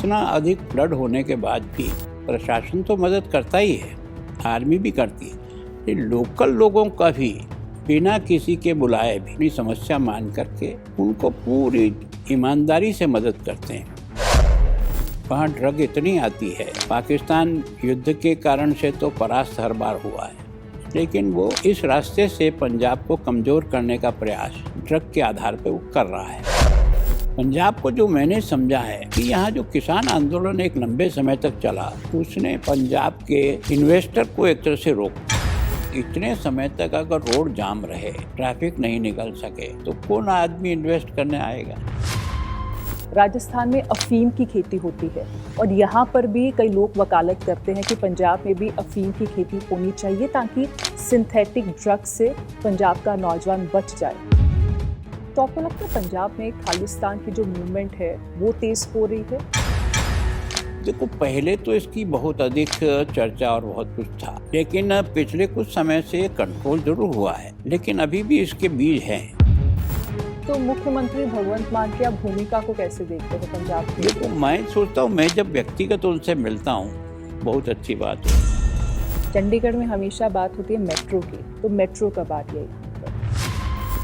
इतना अधिक फ्लड होने के बाद भी प्रशासन तो मदद करता ही है, आर्मी भी करती है, लेकिन लोकल लोगों का भी बिना किसी के बुलाए भी अपनी समस्या मान करके उनको पूरी ईमानदारी से मदद करते हैं। वहाँ ड्रग इतनी आती है, पाकिस्तान युद्ध के कारण से तो परास्त हर बार हुआ है, लेकिन वो इस रास्ते से पंजाब को कमज़ोर करने का प्रयास ड्रग के आधार पर वो कर रहा है। पंजाब को जो मैंने समझा है कि यहाँ जो किसान आंदोलन एक लंबे समय तक चला, उसने पंजाब के इन्वेस्टर को एक तरह से रोक। इतने समय तक अगर रोड जाम रहे, ट्रैफिक नहीं निकल सके, तो कौन आदमी इन्वेस्ट करने आएगा। राजस्थान में अफीम की खेती होती है और यहाँ पर भी कई लोग वकालत करते हैं कि पंजाब में भी अफीम की खेती होनी चाहिए ताकि सिंथेटिक ड्रग से पंजाब का नौजवान बच जाए। तो आपको लगता है पंजाब में खालिस्तान की जो मूवमेंट है वो तेज हो रही है? देखो, पहले तो इसकी बहुत अधिक चर्चा और बहुत कुछ था, लेकिन पिछले कुछ समय से कंट्रोल जरूर हुआ है, लेकिन अभी भी इसके बीज हैं। तो मुख्यमंत्री भगवंत मान की आप भूमिका को कैसे देखते हैं पंजाब की? देखो, मैं सोचता हूँ, मैं जब व्यक्तिगत उनसे मिलता हूँ, बहुत अच्छी बात है। चंडीगढ़ में हमेशा बात होती है मेट्रो की, तो मेट्रो कब आ रही है?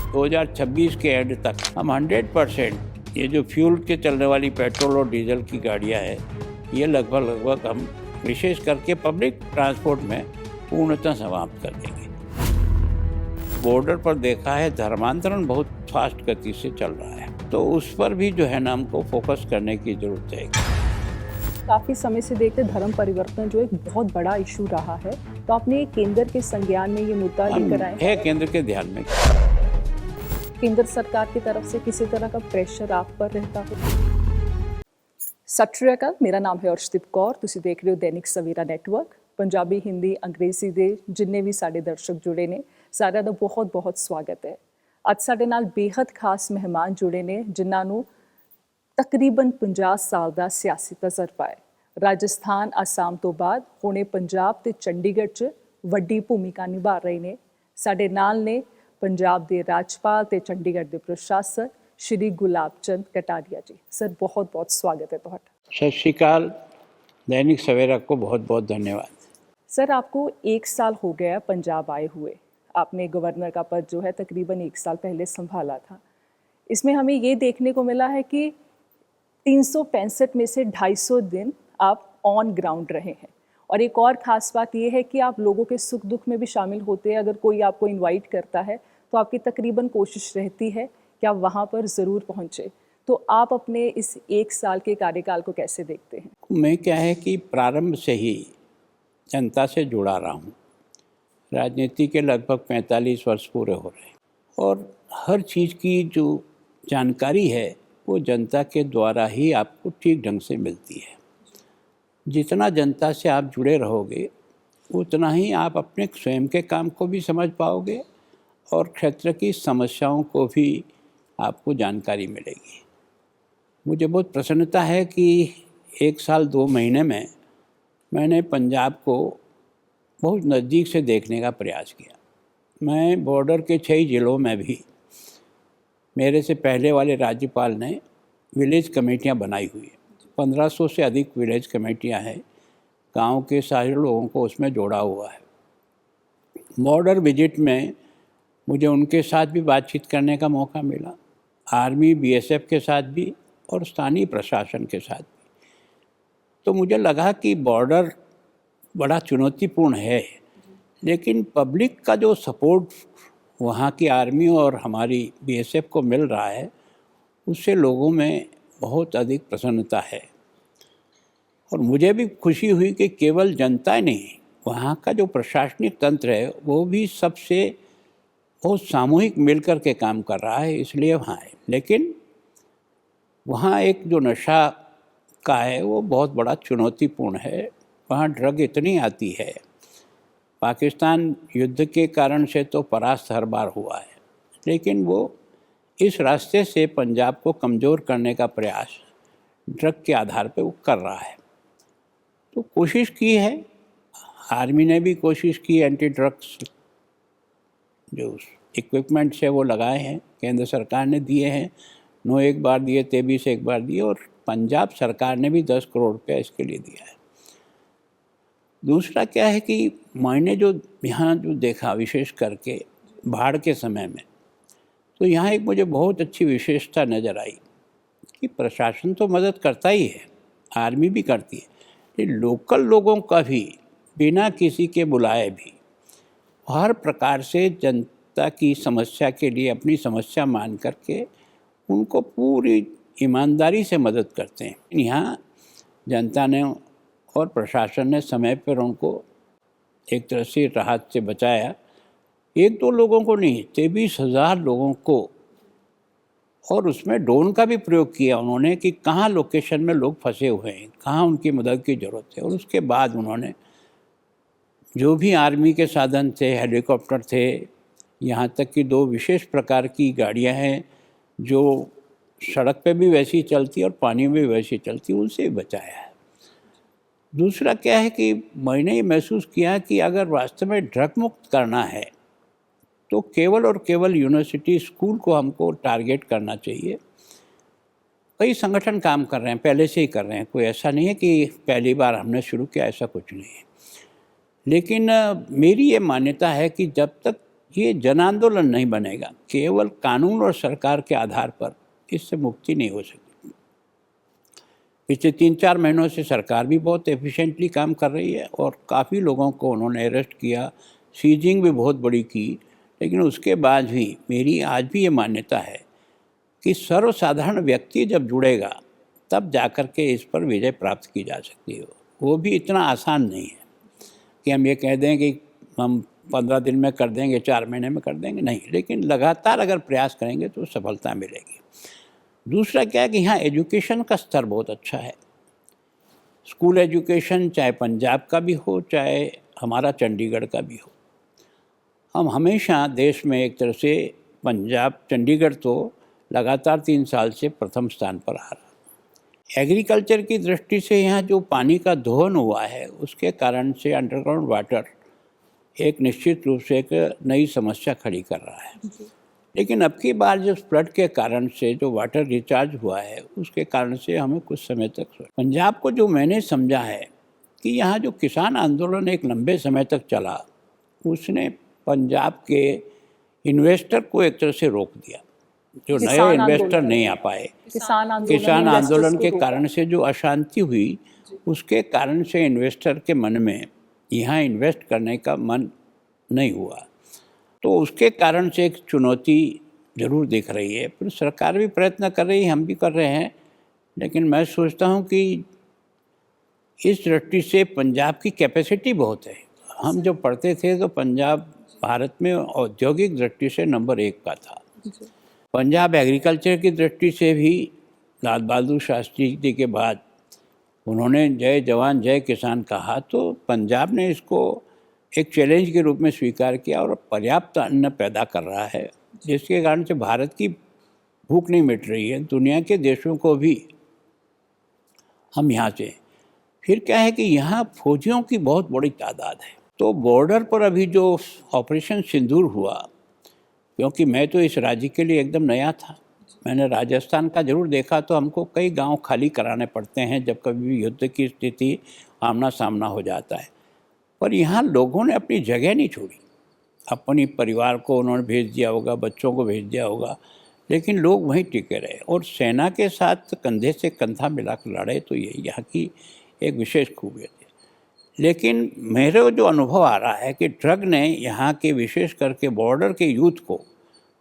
2026 के एंड तक हम 100% ये जो फ्यूल के चलने वाली पेट्रोल और डीजल की गाड़ियाँ हैं, ये लगभग हम विशेष करके पब्लिक ट्रांसपोर्ट में पूर्णतः समाप्त कर देंगे। बॉर्डर पर देखा है धर्मांतरण बहुत फास्ट गति से चल रहा है, तो उस पर भी जो है ना हमको फोकस करने की जरूरत है। काफ़ी समय से देखते धर्म परिवर्तन जो एक बहुत बड़ा इशू रहा है, तो आपने केंद्र के संज्ञान में ये मुद्दा लेकर आए है, केंद्र के ध्यान में। केंद्र सरकार की तरफ से किसी तरह का प्रेशर आप पर रहता हो? सत श्री अकाल, मेरा नाम है अर्शदीप कौर, ਤੁਸੀਂ देख रहे हो दैनिक सवेरा नेटवर्क। पंजाबी, हिंदी, अंग्रेजी ਦੇ जिन्ने भी साडे दर्शक जुड़े ने, साਰਿਆਂ ਦਾ बहुत बहुत स्वागत है। ਅੱਜ ਸਾਡੇ ਨਾਲ बेहद खास मेहमान जुड़े ने जिन्हां ਨੂੰ तकरीबन 50 साल ਦਾ सियासी तजर्बा है। राजस्थान, आसाम तो बाद हुणे पंजाब ते चंडीगढ़ 'ਚ ਵੱਡੀ भूमिका निभा रहे ने। ਸਾਡੇ ਨਾਲ ने पंजाब के राज्यपाल ते चंडीगढ़ के प्रशासक श्री गुलाब चंद कटारिया जी। सर, बहुत बहुत स्वागत है तुहाडा। सत श्री अकाल, दैनिक सवेरा को बहुत बहुत धन्यवाद। सर, आपको 1 साल हो गया पंजाब आए हुए। आपने गवर्नर का पद जो है तकरीबन 1 साल पहले संभाला था। इसमें हमें ये देखने को मिला है कि 365 में से 250 दिन आप ऑन ग्राउंड रहे हैं, और एक और ख़ास बात यह है कि आप लोगों के सुख दुख में भी शामिल होते हैं। अगर कोई आपको इनवाइट करता है तो आपकी तकरीबन कोशिश रहती है कि आप वहाँ पर ज़रूर पहुँचे। तो आप अपने इस 1 साल के कार्यकाल को कैसे देखते हैं? मैं क्या है कि प्रारंभ से ही जनता से जुड़ा रहा हूँ। राजनीति के लगभग 45 वर्ष पूरे हो रहे हैं, और हर चीज़ की जो जानकारी है वो जनता के द्वारा ही आपको ठीक ढंग से मिलती है। जितना जनता से आप जुड़े रहोगे, उतना ही आप अपने स्वयं के काम को भी समझ पाओगे और क्षेत्र की समस्याओं को भी आपको जानकारी मिलेगी। मुझे बहुत प्रसन्नता है कि 1 साल 2 महीने में मैंने पंजाब को बहुत नज़दीक से देखने का प्रयास किया। मैं बॉर्डर के 6 ज़िलों में भी, मेरे से पहले वाले राज्यपाल ने विलेज कमेटियां बनाई हुई है। 1500 से अधिक विलेज कमेटियां हैं, गांव के सारे लोगों को उसमें जोड़ा हुआ है। बॉर्डर विजिट में मुझे उनके साथ भी बातचीत करने का मौका मिला, आर्मी, बीएसएफ के साथ भी और स्थानीय प्रशासन के साथ भी। तो मुझे लगा कि बॉर्डर बड़ा चुनौतीपूर्ण है, लेकिन पब्लिक का जो सपोर्ट वहाँ की आर्मी और हमारी बीएसएफ को मिल रहा है, उससे लोगों में बहुत अधिक प्रसन्नता है। और मुझे भी खुशी हुई कि केवल जनता नहीं, वहाँ का जो प्रशासनिक तंत्र है वो भी सबसे बहुत सामूहिक मिलकर के काम कर रहा है, इसलिए वहाँ है। लेकिन वहाँ एक जो नशा का है वो बहुत बड़ा चुनौतीपूर्ण है। वहाँ ड्रग इतनी आती है, पाकिस्तान युद्ध के कारण से तो परास्त हर बार हुआ है, लेकिन वो इस रास्ते से पंजाब को कमज़ोर करने का प्रयास ड्रग के आधार पे वो कर रहा है। तो कोशिश की है, आर्मी ने भी कोशिश की, एंटी ड्रग्स जो इक्विपमेंट्स है वो लगाए हैं, केंद्र सरकार ने दिए हैं, 9 एक बार दिए, 23 एक बार दिए, और पंजाब सरकार ने भी 10 करोड़ रुपया इसके लिए दिया है। दूसरा क्या है कि मैंने जो यहाँ जो देखा विशेष करके बाढ़ के समय में, तो यहाँ एक मुझे बहुत अच्छी विशेषता नज़र आई कि प्रशासन तो मदद करता ही है, आर्मी भी करती है, लेकिन लोकल लोगों का भी बिना किसी के बुलाए भी हर प्रकार से जनता की समस्या के लिए अपनी समस्या मान करके उनको पूरी ईमानदारी से मदद करते हैं। यहाँ जनता ने और प्रशासन ने समय पर उनको एक तरह से राहत से बचाया। 1-2 लोगों को नहीं, 23,000 लोगों को, और उसमें ड्रोन का भी प्रयोग किया उन्होंने कि कहाँ लोकेशन में लोग फंसे हुए हैं, कहाँ उनकी मदद की ज़रूरत है। और उसके बाद उन्होंने जो भी आर्मी के साधन थे, हेलीकॉप्टर थे, यहाँ तक कि 2 विशेष प्रकार की गाड़ियाँ हैं जो सड़क पे भी वैसी चलती और पानी में भी वैसी चलती, उनसे भी बचाया है। दूसरा क्या है कि मैंने ये महसूस किया कि अगर वास्तव में ड्रग मुक्त करना है तो केवल और केवल यूनिवर्सिटी स्कूल को हमको टारगेट करना चाहिए। कई संगठन काम कर रहे हैं, पहले से ही कर रहे हैं, कोई ऐसा नहीं है कि पहली बार हमने शुरू किया, ऐसा कुछ नहीं है। लेकिन मेरी ये मान्यता है कि जब तक ये जन आंदोलन नहीं बनेगा, केवल कानून और सरकार के आधार पर इससे मुक्ति नहीं हो सकती। पिछले 3-4 महीनों से सरकार भी बहुत एफिशिएंटली काम कर रही है और काफ़ी लोगों को उन्होंने अरेस्ट किया, सीजिंग भी बहुत बड़ी की, लेकिन उसके बाद भी मेरी आज भी ये मान्यता है कि सर्वसाधारण व्यक्ति जब जुड़ेगा तब जाकर के इस पर विजय प्राप्त की जा सकती है। वो भी इतना आसान नहीं है कि हम ये कह दें कि हम 15 दिन में कर देंगे, 4 महीने में कर देंगे, नहीं, लेकिन लगातार अगर प्रयास करेंगे तो सफलता मिलेगी। दूसरा क्या है कि यहाँ एजुकेशन का स्तर बहुत अच्छा है। स्कूल एजुकेशन चाहे पंजाब का भी हो, चाहे हमारा चंडीगढ़ का भी हो। हम हमेशा देश में एक तरह से पंजाब, चंडीगढ़ तो लगातार 3 साल से प्रथम स्थान पर आ रहा। एग्रीकल्चर की दृष्टि से यहाँ जो पानी का दोहन हुआ है उसके कारण से अंडरग्राउंड वाटर एक निश्चित रूप से एक नई समस्या खड़ी कर रहा है। लेकिन अब की बार जो फ्लड के कारण से जो वाटर रिचार्ज हुआ है उसके कारण से हमें कुछ समय तक पंजाब को जो मैंने समझा है कि यहाँ जो किसान आंदोलन एक लंबे समय तक चला, उसने पंजाब के इन्वेस्टर को एक तरह से रोक दिया। जो नए इन्वेस्टर नहीं आ पाए, किसान आंदोलन के कारण से जो अशांति हुई, उसके कारण से इन्वेस्टर के मन में यहाँ इन्वेस्ट करने का मन नहीं हुआ। तो उसके कारण से एक चुनौती ज़रूर दिख रही है। फिर सरकार भी प्रयत्न कर रही है, हम भी कर रहे हैं, लेकिन मैं सोचता हूँ कि इस दृष्टि से पंजाब की कैपेसिटी बहुत है। हम जब पढ़ते थे तो पंजाब भारत में औद्योगिक दृष्टि से नंबर 1 का था। पंजाब एग्रीकल्चर की दृष्टि से भी लाल बहादुर शास्त्री जी के बाद उन्होंने जय जवान जय किसान कहा, तो पंजाब ने इसको एक चैलेंज के रूप में स्वीकार किया और पर्याप्त अन्न पैदा कर रहा है, जिसके कारण से भारत की भूख नहीं मिट रही है। दुनिया के देशों को भी हम यहाँ से, फिर क्या है कि यहाँ फौजियों की बहुत बड़ी तादाद है। तो बॉर्डर पर अभी जो ऑपरेशन सिंदूर हुआ, क्योंकि मैं तो इस राज्य के लिए एकदम नया था, मैंने राजस्थान का जरूर देखा, तो हमको कई गांव खाली कराने पड़ते हैं जब कभी भी युद्ध की स्थिति आमना सामना हो जाता है। पर यहाँ लोगों ने अपनी जगह नहीं छोड़ी। अपनी परिवार को उन्होंने भेज दिया होगा, बच्चों को भेज दिया होगा, लेकिन लोग वहीं टिके रहे और सेना के साथ कंधे से कंधा मिलाकर लड़े। तो ये यहाँ की एक विशेष खूबियत है। लेकिन मेरे जो अनुभव आ रहा है कि ड्रग ने यहाँ के विशेष करके बॉर्डर के यूथ को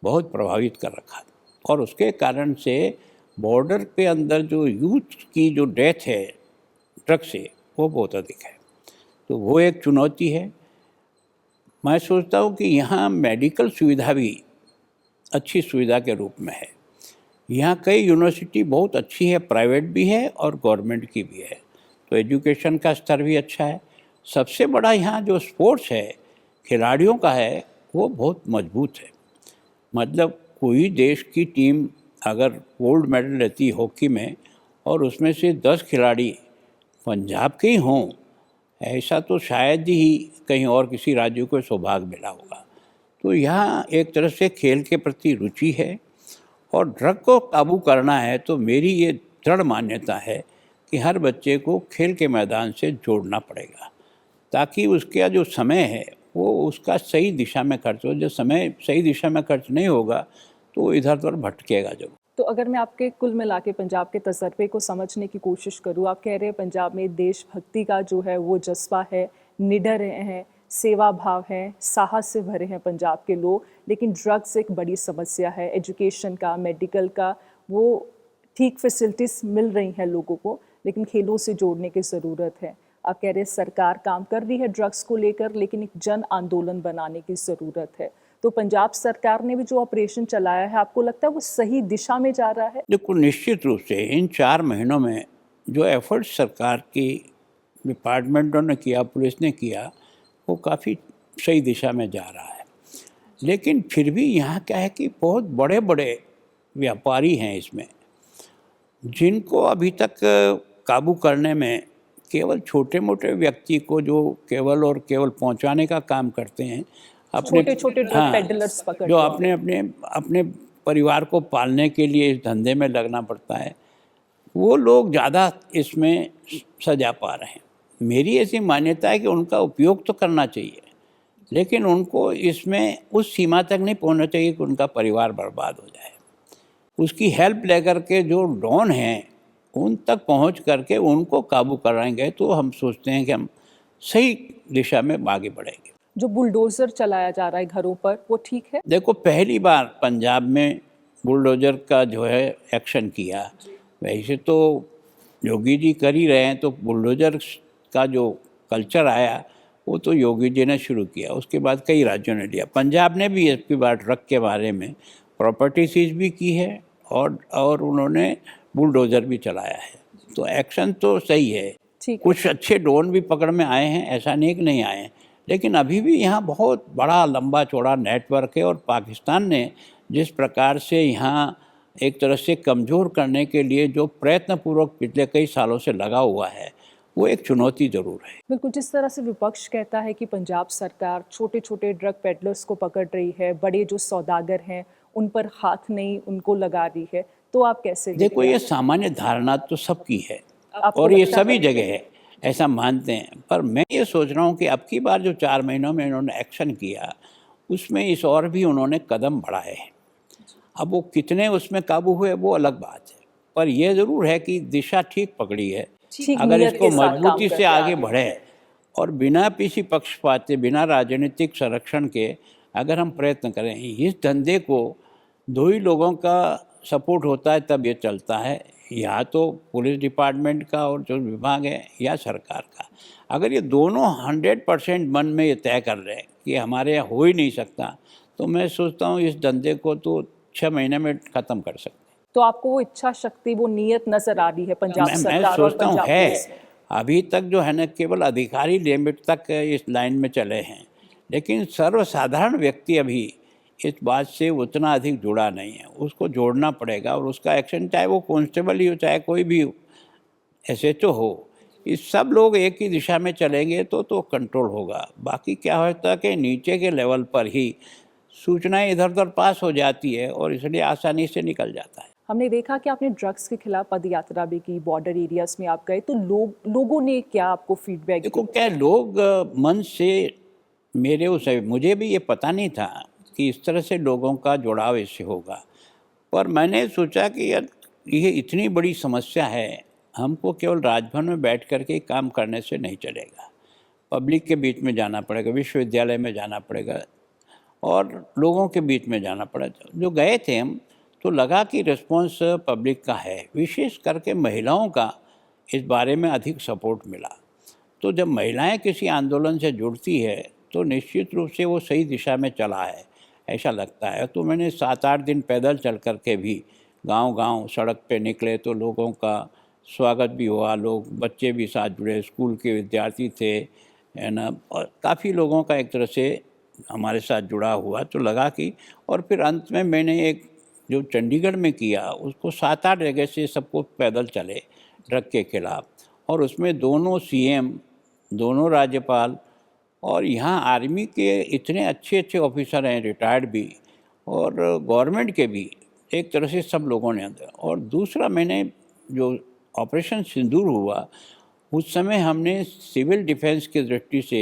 बहुत प्रभावित कर रखा और उसके कारण से बॉर्डर के अंदर जो यूथ की जो डेथ है ड्रग से, वो बहुत अधिक है। तो वो एक चुनौती है। मैं सोचता हूँ कि यहाँ मेडिकल सुविधा भी अच्छी सुविधा के रूप में है। यहाँ कई यूनिवर्सिटी बहुत अच्छी है, प्राइवेट भी है और गवर्नमेंट की भी है। तो एजुकेशन का स्तर भी अच्छा है। सबसे बड़ा यहाँ जो स्पोर्ट्स है खिलाड़ियों का है, वो बहुत मजबूत है। मतलब कोई देश की टीम अगर गोल्ड मेडल लेती हॉकी में और उसमें से 10 खिलाड़ी पंजाब के ही हों, ऐसा तो शायद ही कहीं और किसी राज्य को सौभाग्य मिला होगा। तो यहाँ एक तरह से खेल के प्रति रुचि है और ड्रग को काबू करना है। तो मेरी ये दृढ़ मान्यता है कि हर बच्चे को खेल के मैदान से जोड़ना पड़ेगा, ताकि उसका जो समय है वो उसका सही दिशा में खर्च हो। जो समय सही दिशा में खर्च नहीं होगा तो वो इधर उधर भटकेगा जब। तो अगर मैं आपके कुल मिला के पंजाब के तजर्बे को समझने की कोशिश करूँ, आप कह रहे हैं पंजाब में देशभक्ति का जो है वो जज्बा है, निडर हैं, सेवा भाव है, साहस से भरे हैं पंजाब के लोग, लेकिन ड्रग्स एक बड़ी समस्या है। एजुकेशन का, मेडिकल का, वो ठीक फैसिलिटीज़ मिल रही हैं लोगों को, लेकिन खेलों से जोड़ने की ज़रूरत है। आप कह रहे हैं सरकार काम कर रही है ड्रग्स को लेकर, लेकिन एक जन आंदोलन बनाने की ज़रूरत है। तो पंजाब सरकार ने भी जो ऑपरेशन चलाया है, आपको लगता है वो सही दिशा में जा रहा है? देखो, निश्चित रूप से इन 4 महीनों में जो एफर्ट सरकार की डिपार्टमेंटों ने किया, पुलिस ने किया, वो काफ़ी सही दिशा में जा रहा है। लेकिन फिर भी यहाँ क्या है कि बहुत बड़े बड़े व्यापारी हैं इसमें, जिनको अभी तक काबू करने में केवल छोटे मोटे व्यक्ति को जो केवल और केवल पहुँचाने का काम करते हैं, छोटे छोटे ड्रग पेडलर्स पकड़ जो अपने अपने अपने परिवार को पालने के लिए इस धंधे में लगना पड़ता है, वो लोग ज़्यादा इसमें सजा पा रहे हैं। मेरी ऐसी मान्यता है कि उनका उपयोग तो करना चाहिए, लेकिन उनको इसमें उस सीमा तक नहीं पहुंचना चाहिए कि उनका परिवार बर्बाद हो जाए। उसकी हेल्प लेकर के जो डॉन हैं उन तक पहुंच करके उनको काबू कराएंगे तो हम सोचते हैं कि हम सही दिशा में आगे बढ़ेंगे। जो बुलडोजर चलाया जा रहा है घरों पर, वो ठीक है? देखो, पहली बार पंजाब में बुलडोजर का जो है एक्शन किया। वैसे तो योगी जी कर ही रहे हैं, तो बुलडोजर का जो कल्चर आया वो तो योगी जी ने शुरू किया, उसके बाद कई राज्यों ने लिया। पंजाब ने भी इसकी बार ड्रग के बारे में प्रॉपर्टी सीज भी की है और उन्होंने बुलडोजर भी चलाया है, तो एक्शन तो सही है। कुछ अच्छे डॉन भी पकड़ में आए हैं, ऐसा नहीं कि नहीं आए हैं, लेकिन अभी भी यहाँ बहुत बड़ा लंबा चौड़ा नेटवर्क है। और पाकिस्तान ने जिस प्रकार से यहाँ एक तरह से कमज़ोर करने के लिए जो प्रयत्नपूर्वक पिछले कई सालों से लगा हुआ है, वो एक चुनौती ज़रूर है। बिल्कुल, जिस तरह से विपक्ष कहता है कि पंजाब सरकार छोटे छोटे ड्रग पेडलर्स को पकड़ रही है, बड़े जो सौदागर हैं उन पर हाथ नहीं उनको लगा रही है, तो आप कैसे? देखो, ये सामान्य धारणा तो सबकी है और ये सभी जगह है, ऐसा मानते हैं। पर मैं ये सोच रहा हूँ कि अब की बार जो 4 महीनों में इन्होंने एक्शन किया, उसमें इस और भी उन्होंने कदम बढ़ाए हैं। अब वो कितने उसमें काबू हुए वो अलग बात है, पर यह ज़रूर है कि दिशा ठीक पकड़ी है। अगर इसको मजबूती से आगे बढ़े और बिना किसी पक्षपात से, बिना राजनीतिक संरक्षण के अगर हम प्रयत्न करें, इस धंधे को 2 ही लोगों का सपोर्ट होता है तब ये चलता है, या तो पुलिस डिपार्टमेंट का और जो विभाग है या सरकार का। अगर ये दोनों 100% मन में ये तय कर रहे हैं कि हमारे यहाँ हो ही नहीं सकता, तो मैं सोचता हूँ इस धंधे को तो 6 महीने में ख़त्म कर सकते हैं। तो आपको वो इच्छा शक्ति, वो नीयत नज़र आ रही है पंजाब सरकार? मैं सोचता हूँ है। अभी तक जो है ना, केवल अधिकारी लिमिट तक इस लाइन में चले हैं, लेकिन सर्वसाधारण व्यक्ति अभी इस बात से उतना अधिक जुड़ा नहीं है। उसको जोड़ना पड़ेगा और उसका एक्शन, चाहे वो कांस्टेबल ही हो, चाहे कोई भी SHO हो, इस सब लोग एक ही दिशा में चलेंगे तो कंट्रोल होगा। बाकी क्या होता है कि नीचे के लेवल पर ही सूचनाएं इधर उधर पास हो जाती है और इसलिए आसानी से निकल जाता है। हमने देखा कि आपने ड्रग्स के खिलाफ पद यात्रा भी की, बॉर्डर एरियाज में आप गए, तो लोगों ने क्या आपको फीडबैक? देखो, क्या लोग मन से मेरे मुझे भी ये पता नहीं था कि इस तरह से लोगों का जुड़ाव इससे होगा, पर मैंने सोचा कि यार ये इतनी बड़ी समस्या है, हमको केवल राजभवन में बैठ कर के काम करने से नहीं चलेगा। पब्लिक के बीच में जाना पड़ेगा, विश्वविद्यालय में जाना पड़ेगा और लोगों के बीच में जाना पड़ेगा। जो गए थे हम, तो लगा कि रिस्पॉन्स पब्लिक का है, विशेष करके महिलाओं का इस बारे में अधिक सपोर्ट मिला। तो जब महिलाएं किसी आंदोलन से जुड़ती है तो निश्चित रूप से वो सही दिशा में चला है, ऐसा लगता है। तो मैंने 7-8 दिन पैदल चल कर के भी गांव-गांव सड़क पे निकले, तो लोगों का स्वागत भी हुआ, लोग बच्चे भी साथ जुड़े, स्कूल के विद्यार्थी थे, है ना, और काफ़ी लोगों का एक तरह से हमारे साथ जुड़ा हुआ। तो लगा कि, और फिर अंत में मैंने एक जो चंडीगढ़ में किया, उसको 7-8 जगह से सबको पैदल चले ड्रग के खिलाफ, और उसमें दोनों CM, दोनों राज्यपाल और यहाँ आर्मी के इतने अच्छे अच्छे ऑफिसर हैं, रिटायर्ड भी और गवर्नमेंट के भी, एक तरह से सब लोगों ने। और दूसरा, मैंने जो ऑपरेशन सिंदूर हुआ उस समय हमने सिविल डिफेंस की दृष्टि से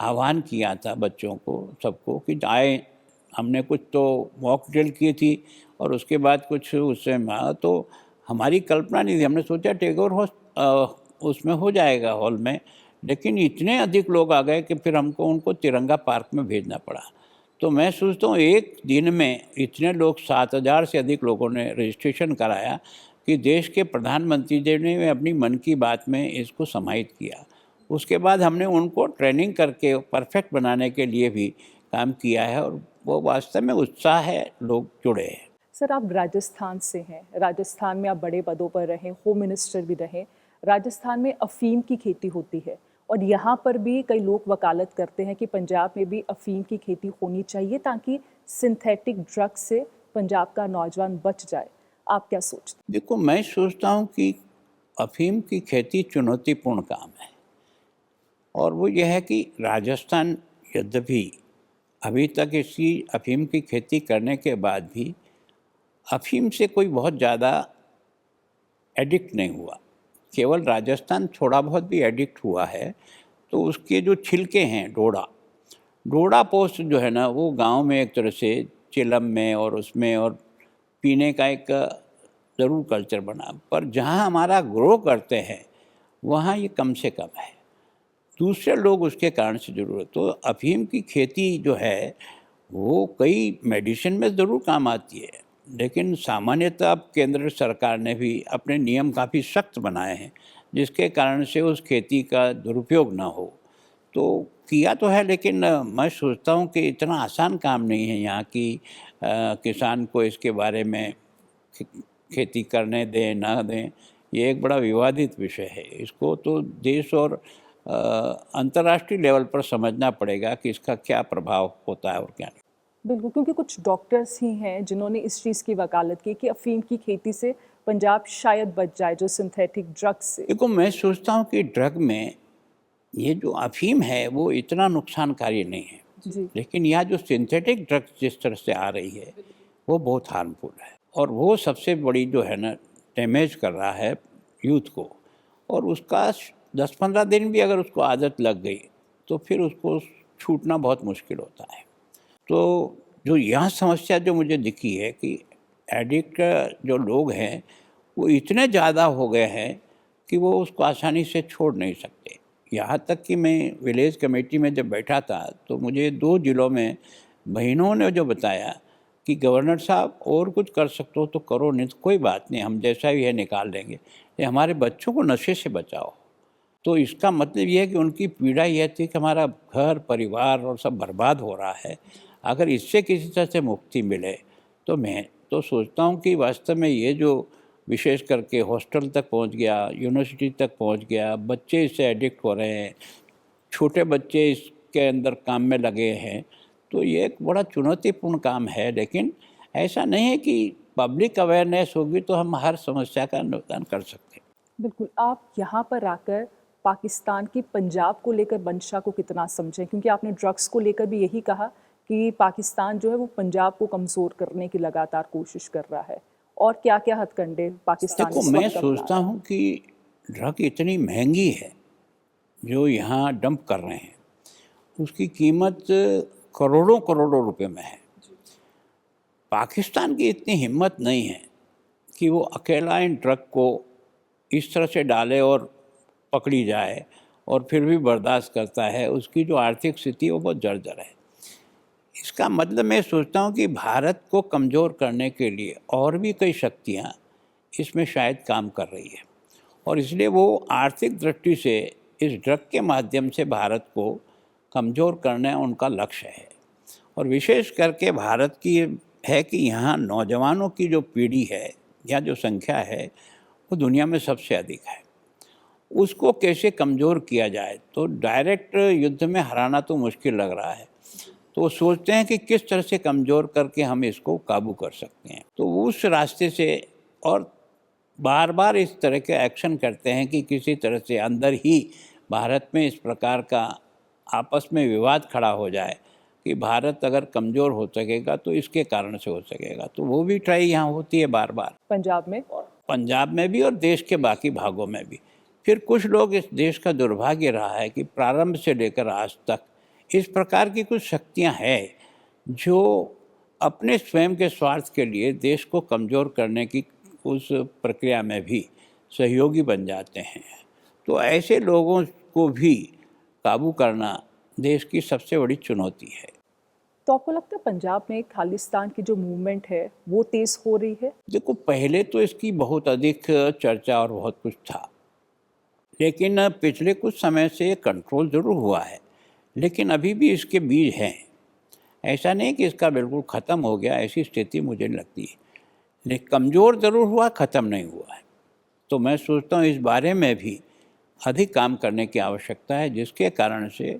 आह्वान किया था बच्चों को, सबको, कि आए। हमने कुछ तो मॉक ड्रिल की थी और उसके बाद कुछ उससे तो हमारी कल्पना नहीं थी। हमने सोचा टैगोर उसमें हो जाएगा हॉल में, लेकिन इतने अधिक लोग आ गए कि फिर हमको उनको तिरंगा पार्क में भेजना पड़ा। तो मैं सोचता हूँ एक दिन में इतने लोग 7,000 से अधिक लोगों ने रजिस्ट्रेशन कराया कि देश के प्रधानमंत्री जी ने अपनी मन की बात में इसको समाहित किया। उसके बाद हमने उनको ट्रेनिंग करके परफेक्ट बनाने के लिए भी काम किया है और वो वास्तव में उत्साह है, लोग जुड़े हैं। सर, आप राजस्थान से हैं, राजस्थान में आप बड़े पदों पर रहे, होम मिनिस्टर भी रहे। राजस्थान में अफीम की खेती होती है और यहाँ पर भी कई लोग वकालत करते हैं कि पंजाब में भी अफीम की खेती होनी चाहिए ताकि सिंथेटिक ड्रग्स से पंजाब का नौजवान बच जाए। आप क्या सोचते हैं? देखो, मैं सोचता हूँ कि अफीम की खेती चुनौतीपूर्ण काम है और वो यह है कि राजस्थान यद्यपि अभी तक इसकी अफीम की खेती करने के बाद भी अफीम से कोई बहुत ज़्यादा एडिक्ट नहीं हुआ। केवल राजस्थान थोड़ा बहुत भी एडिक्ट हुआ है तो उसके जो छिलके हैं, डोडा पोस्ट जो है ना, वो गांव में एक तरह से चिलम में और उसमें और पीने का एक ज़रूर कल्चर बना, पर जहाँ हमारा ग्रो करते हैं वहाँ ये कम से कम है। दूसरे लोग उसके कारण से ज़रूरत, तो अफीम की खेती जो है वो कई मेडिसिन में ज़रूर काम आती है, लेकिन सामान्यतः अब केंद्र सरकार ने भी अपने नियम काफ़ी सख्त बनाए हैं जिसके कारण से उस खेती का दुरुपयोग ना हो। तो किया तो है, लेकिन मैं सोचता हूँ कि इतना आसान काम नहीं है यहाँ की किसान को इसके बारे में खेती करने दें ना दें। ये एक बड़ा विवादित विषय है। इसको तो देश और अंतर्राष्ट्रीय लेवल पर समझना पड़ेगा कि इसका क्या प्रभाव होता है और क्या नहीं। बिल्कुल, क्योंकि कुछ डॉक्टर्स ही हैं जिन्होंने इस चीज़ की वकालत की कि अफीम की खेती से पंजाब शायद बच जाए, जो सिंथेटिक ड्रग्स से। देखो, मैं सोचता हूँ कि ड्रग में ये जो अफीम है वो इतना नुकसानकारी नहीं है, जी, लेकिन यह जो सिंथेटिक ड्रग्स जिस तरह से आ रही है वो बहुत हार्मफुल है और वो सबसे बड़ी जो है ना डैमेज कर रहा है यूथ को। और उसका 10-15 दिन भी अगर उसको आदत लग गई तो फिर उसको छूटना बहुत मुश्किल होता है। तो जो यहाँ समस्या जो मुझे दिखी है कि एडिक्ट जो लोग हैं वो इतने ज़्यादा हो गए हैं कि वो उसको आसानी से छोड़ नहीं सकते। यहाँ तक कि मैं विलेज कमेटी में जब बैठा था तो मुझे 2 ज़िलों में बहनों ने जो बताया कि गवर्नर साहब और कुछ कर सकते हो तो करो, नहीं तो कोई बात नहीं, हम जैसा भी है निकाल देंगे, ये हमारे बच्चों को नशे से बचाओ। तो इसका मतलब ये है कि उनकी पीड़ा यह थी कि हमारा घर परिवार और सब बर्बाद हो रहा है, अगर इससे किसी तरह से मुक्ति मिले तो मैं तो सोचता हूँ कि वास्तव में ये जो विशेष करके हॉस्टल तक पहुँच गया, यूनिवर्सिटी तक पहुँच गया, बच्चे इससे एडिक्ट हो रहे हैं, छोटे बच्चे इसके अंदर काम में लगे हैं, तो ये एक बड़ा चुनौतीपूर्ण काम है। लेकिन ऐसा नहीं है कि पब्लिक अवेयरनेस होगी तो हम हर समस्या का निदान कर सकते हैं। बिल्कुल। आप यहाँ पर आकर पाकिस्तान की पंजाब को लेकर मंशा को कितना समझें, क्योंकि आपने ड्रग्स को लेकर भी यही कहा कि पाकिस्तान जो है वो पंजाब को कमज़ोर करने की लगातार कोशिश कर रहा है, और क्या क्या हथकंडे पाकिस्तान देखो, इस मैं वक्त अपना सोचता हूँ कि ड्रग इतनी महंगी है जो यहाँ डंप कर रहे हैं, उसकी कीमत करोड़ों करोड़ों रुपए में है। पाकिस्तान की इतनी हिम्मत नहीं है कि वो अकेला इन ड्रग को इस तरह से डाले और पकड़ी जाए और फिर भी बर्दाश्त करता है। उसकी जो आर्थिक स्थिति है वो बहुत जर्जर है। इसका मतलब मैं सोचता हूँ कि भारत को कमज़ोर करने के लिए और भी कई शक्तियाँ इसमें शायद काम कर रही है और इसलिए वो आर्थिक दृष्टि से इस ड्रग के माध्यम से भारत को कमज़ोर करना उनका लक्ष्य है। और विशेष करके भारत की है कि यहाँ नौजवानों की जो पीढ़ी है या जो संख्या है वो दुनिया में सबसे अधिक है। उसको कैसे कमज़ोर किया जाए, तो डायरेक्ट युद्ध में हराना तो मुश्किल लग रहा है, तो वो सोचते हैं कि किस तरह से कमज़ोर करके हम इसको काबू कर सकते हैं। तो उस रास्ते से और बार बार इस तरह के एक्शन करते हैं कि किसी तरह से अंदर ही भारत में इस प्रकार का आपस में विवाद खड़ा हो जाए कि भारत अगर कमज़ोर हो सकेगा तो इसके कारण से हो सकेगा। तो वो भी ट्राई यहाँ होती है बार बार। पंजाब में पंजाब में भी और देश के बाकी भागों में भी। फिर कुछ लोग, इस देश का दुर्भाग्य रहा है कि प्रारंभ से लेकर आज तक इस प्रकार की कुछ शक्तियां हैं जो अपने स्वयं के स्वार्थ के लिए देश को कमज़ोर करने की उस प्रक्रिया में भी सहयोगी बन जाते हैं। तो ऐसे लोगों को भी काबू करना देश की सबसे बड़ी चुनौती है। तो आपको लगता है पंजाब में खालिस्तान की जो मूवमेंट है वो तेज हो रही है? देखो, पहले तो इसकी बहुत अधिक चर्चा और बहुत कुछ था, लेकिन पिछले कुछ समय से कंट्रोल ज़रूर हुआ है, लेकिन अभी भी इसके बीज हैं। ऐसा नहीं कि इसका बिल्कुल ख़त्म हो गया, ऐसी स्थिति मुझे नहीं लगती है, लेकिन कमज़ोर ज़रूर हुआ, ख़त्म नहीं हुआ है। तो मैं सोचता हूँ इस बारे में भी अधिक काम करने की आवश्यकता है, जिसके कारण से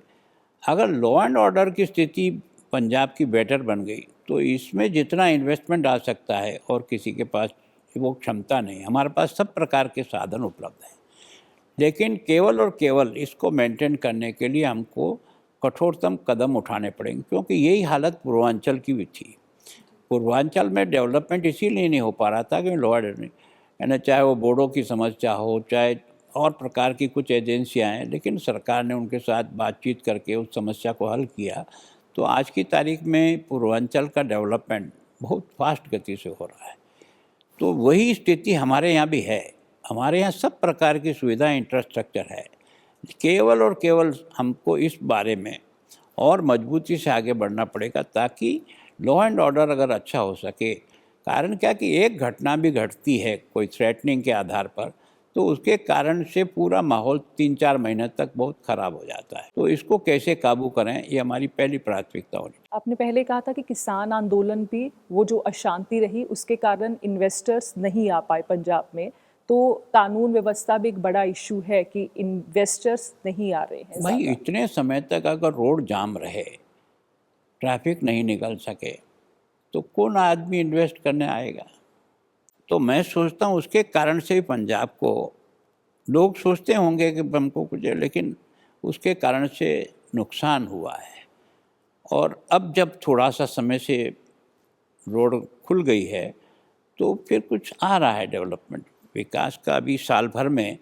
अगर लॉ एंड ऑर्डर की स्थिति पंजाब की बेटर बन गई तो इसमें जितना इन्वेस्टमेंट आ सकता है और किसी के पास वो क्षमता नहीं। हमारे पास सब प्रकार के साधन उपलब्ध हैं, लेकिन केवल और केवल इसको मेंटेन करने के लिए हमको कठोरतम कदम उठाने पड़ेंगे, क्योंकि यही हालत पूर्वांचल की भी थी। पूर्वांचल में डेवलपमेंट इसीलिए नहीं हो पा रहा था कि लॉ एंड, यानी चाहे वो बोडो की समस्या हो, चाहे और प्रकार की कुछ एजेंसियां हैं, लेकिन सरकार ने उनके साथ बातचीत करके उस समस्या को हल किया। तो आज की तारीख में पूर्वांचल का डेवलपमेंट बहुत फास्ट गति से हो रहा है। तो वही स्थिति हमारे यहाँ भी है। हमारे यहाँ सब प्रकार की सुविधा इंफ्रास्ट्रक्चर है, केवल और केवल हमको इस बारे में और मजबूती से आगे बढ़ना पड़ेगा ताकि लॉ एंड ऑर्डर अगर अच्छा हो सके। कारण क्या कि एक घटना भी घटती है कोई थ्रेटनिंग के आधार पर, तो उसके कारण से पूरा माहौल 3-4 महीने तक बहुत ख़राब हो जाता है। तो इसको कैसे काबू करें, ये हमारी पहली प्राथमिकता होनी चाहिए। आपने पहले कहा था कि किसान आंदोलन भी, वो जो अशांति रही उसके कारण इन्वेस्टर्स नहीं आ पाए पंजाब में, तो कानून व्यवस्था भी एक बड़ा इशू है कि इन्वेस्टर्स नहीं आ रहे हैं भाई, ज़्यादा। इतने समय तक अगर रोड जाम रहे, ट्रैफिक नहीं निकल सके, तो कौन आदमी इन्वेस्ट करने आएगा? तो मैं सोचता हूँ उसके कारण से ही पंजाब को लोग सोचते होंगे कि हमको कुछ है, लेकिन उसके कारण से नुकसान हुआ है। और अब जब थोड़ा सा समय से रोड खुल गई है तो फिर कुछ आ रहा है डेवलपमेंट, विकास का। भी साल भर में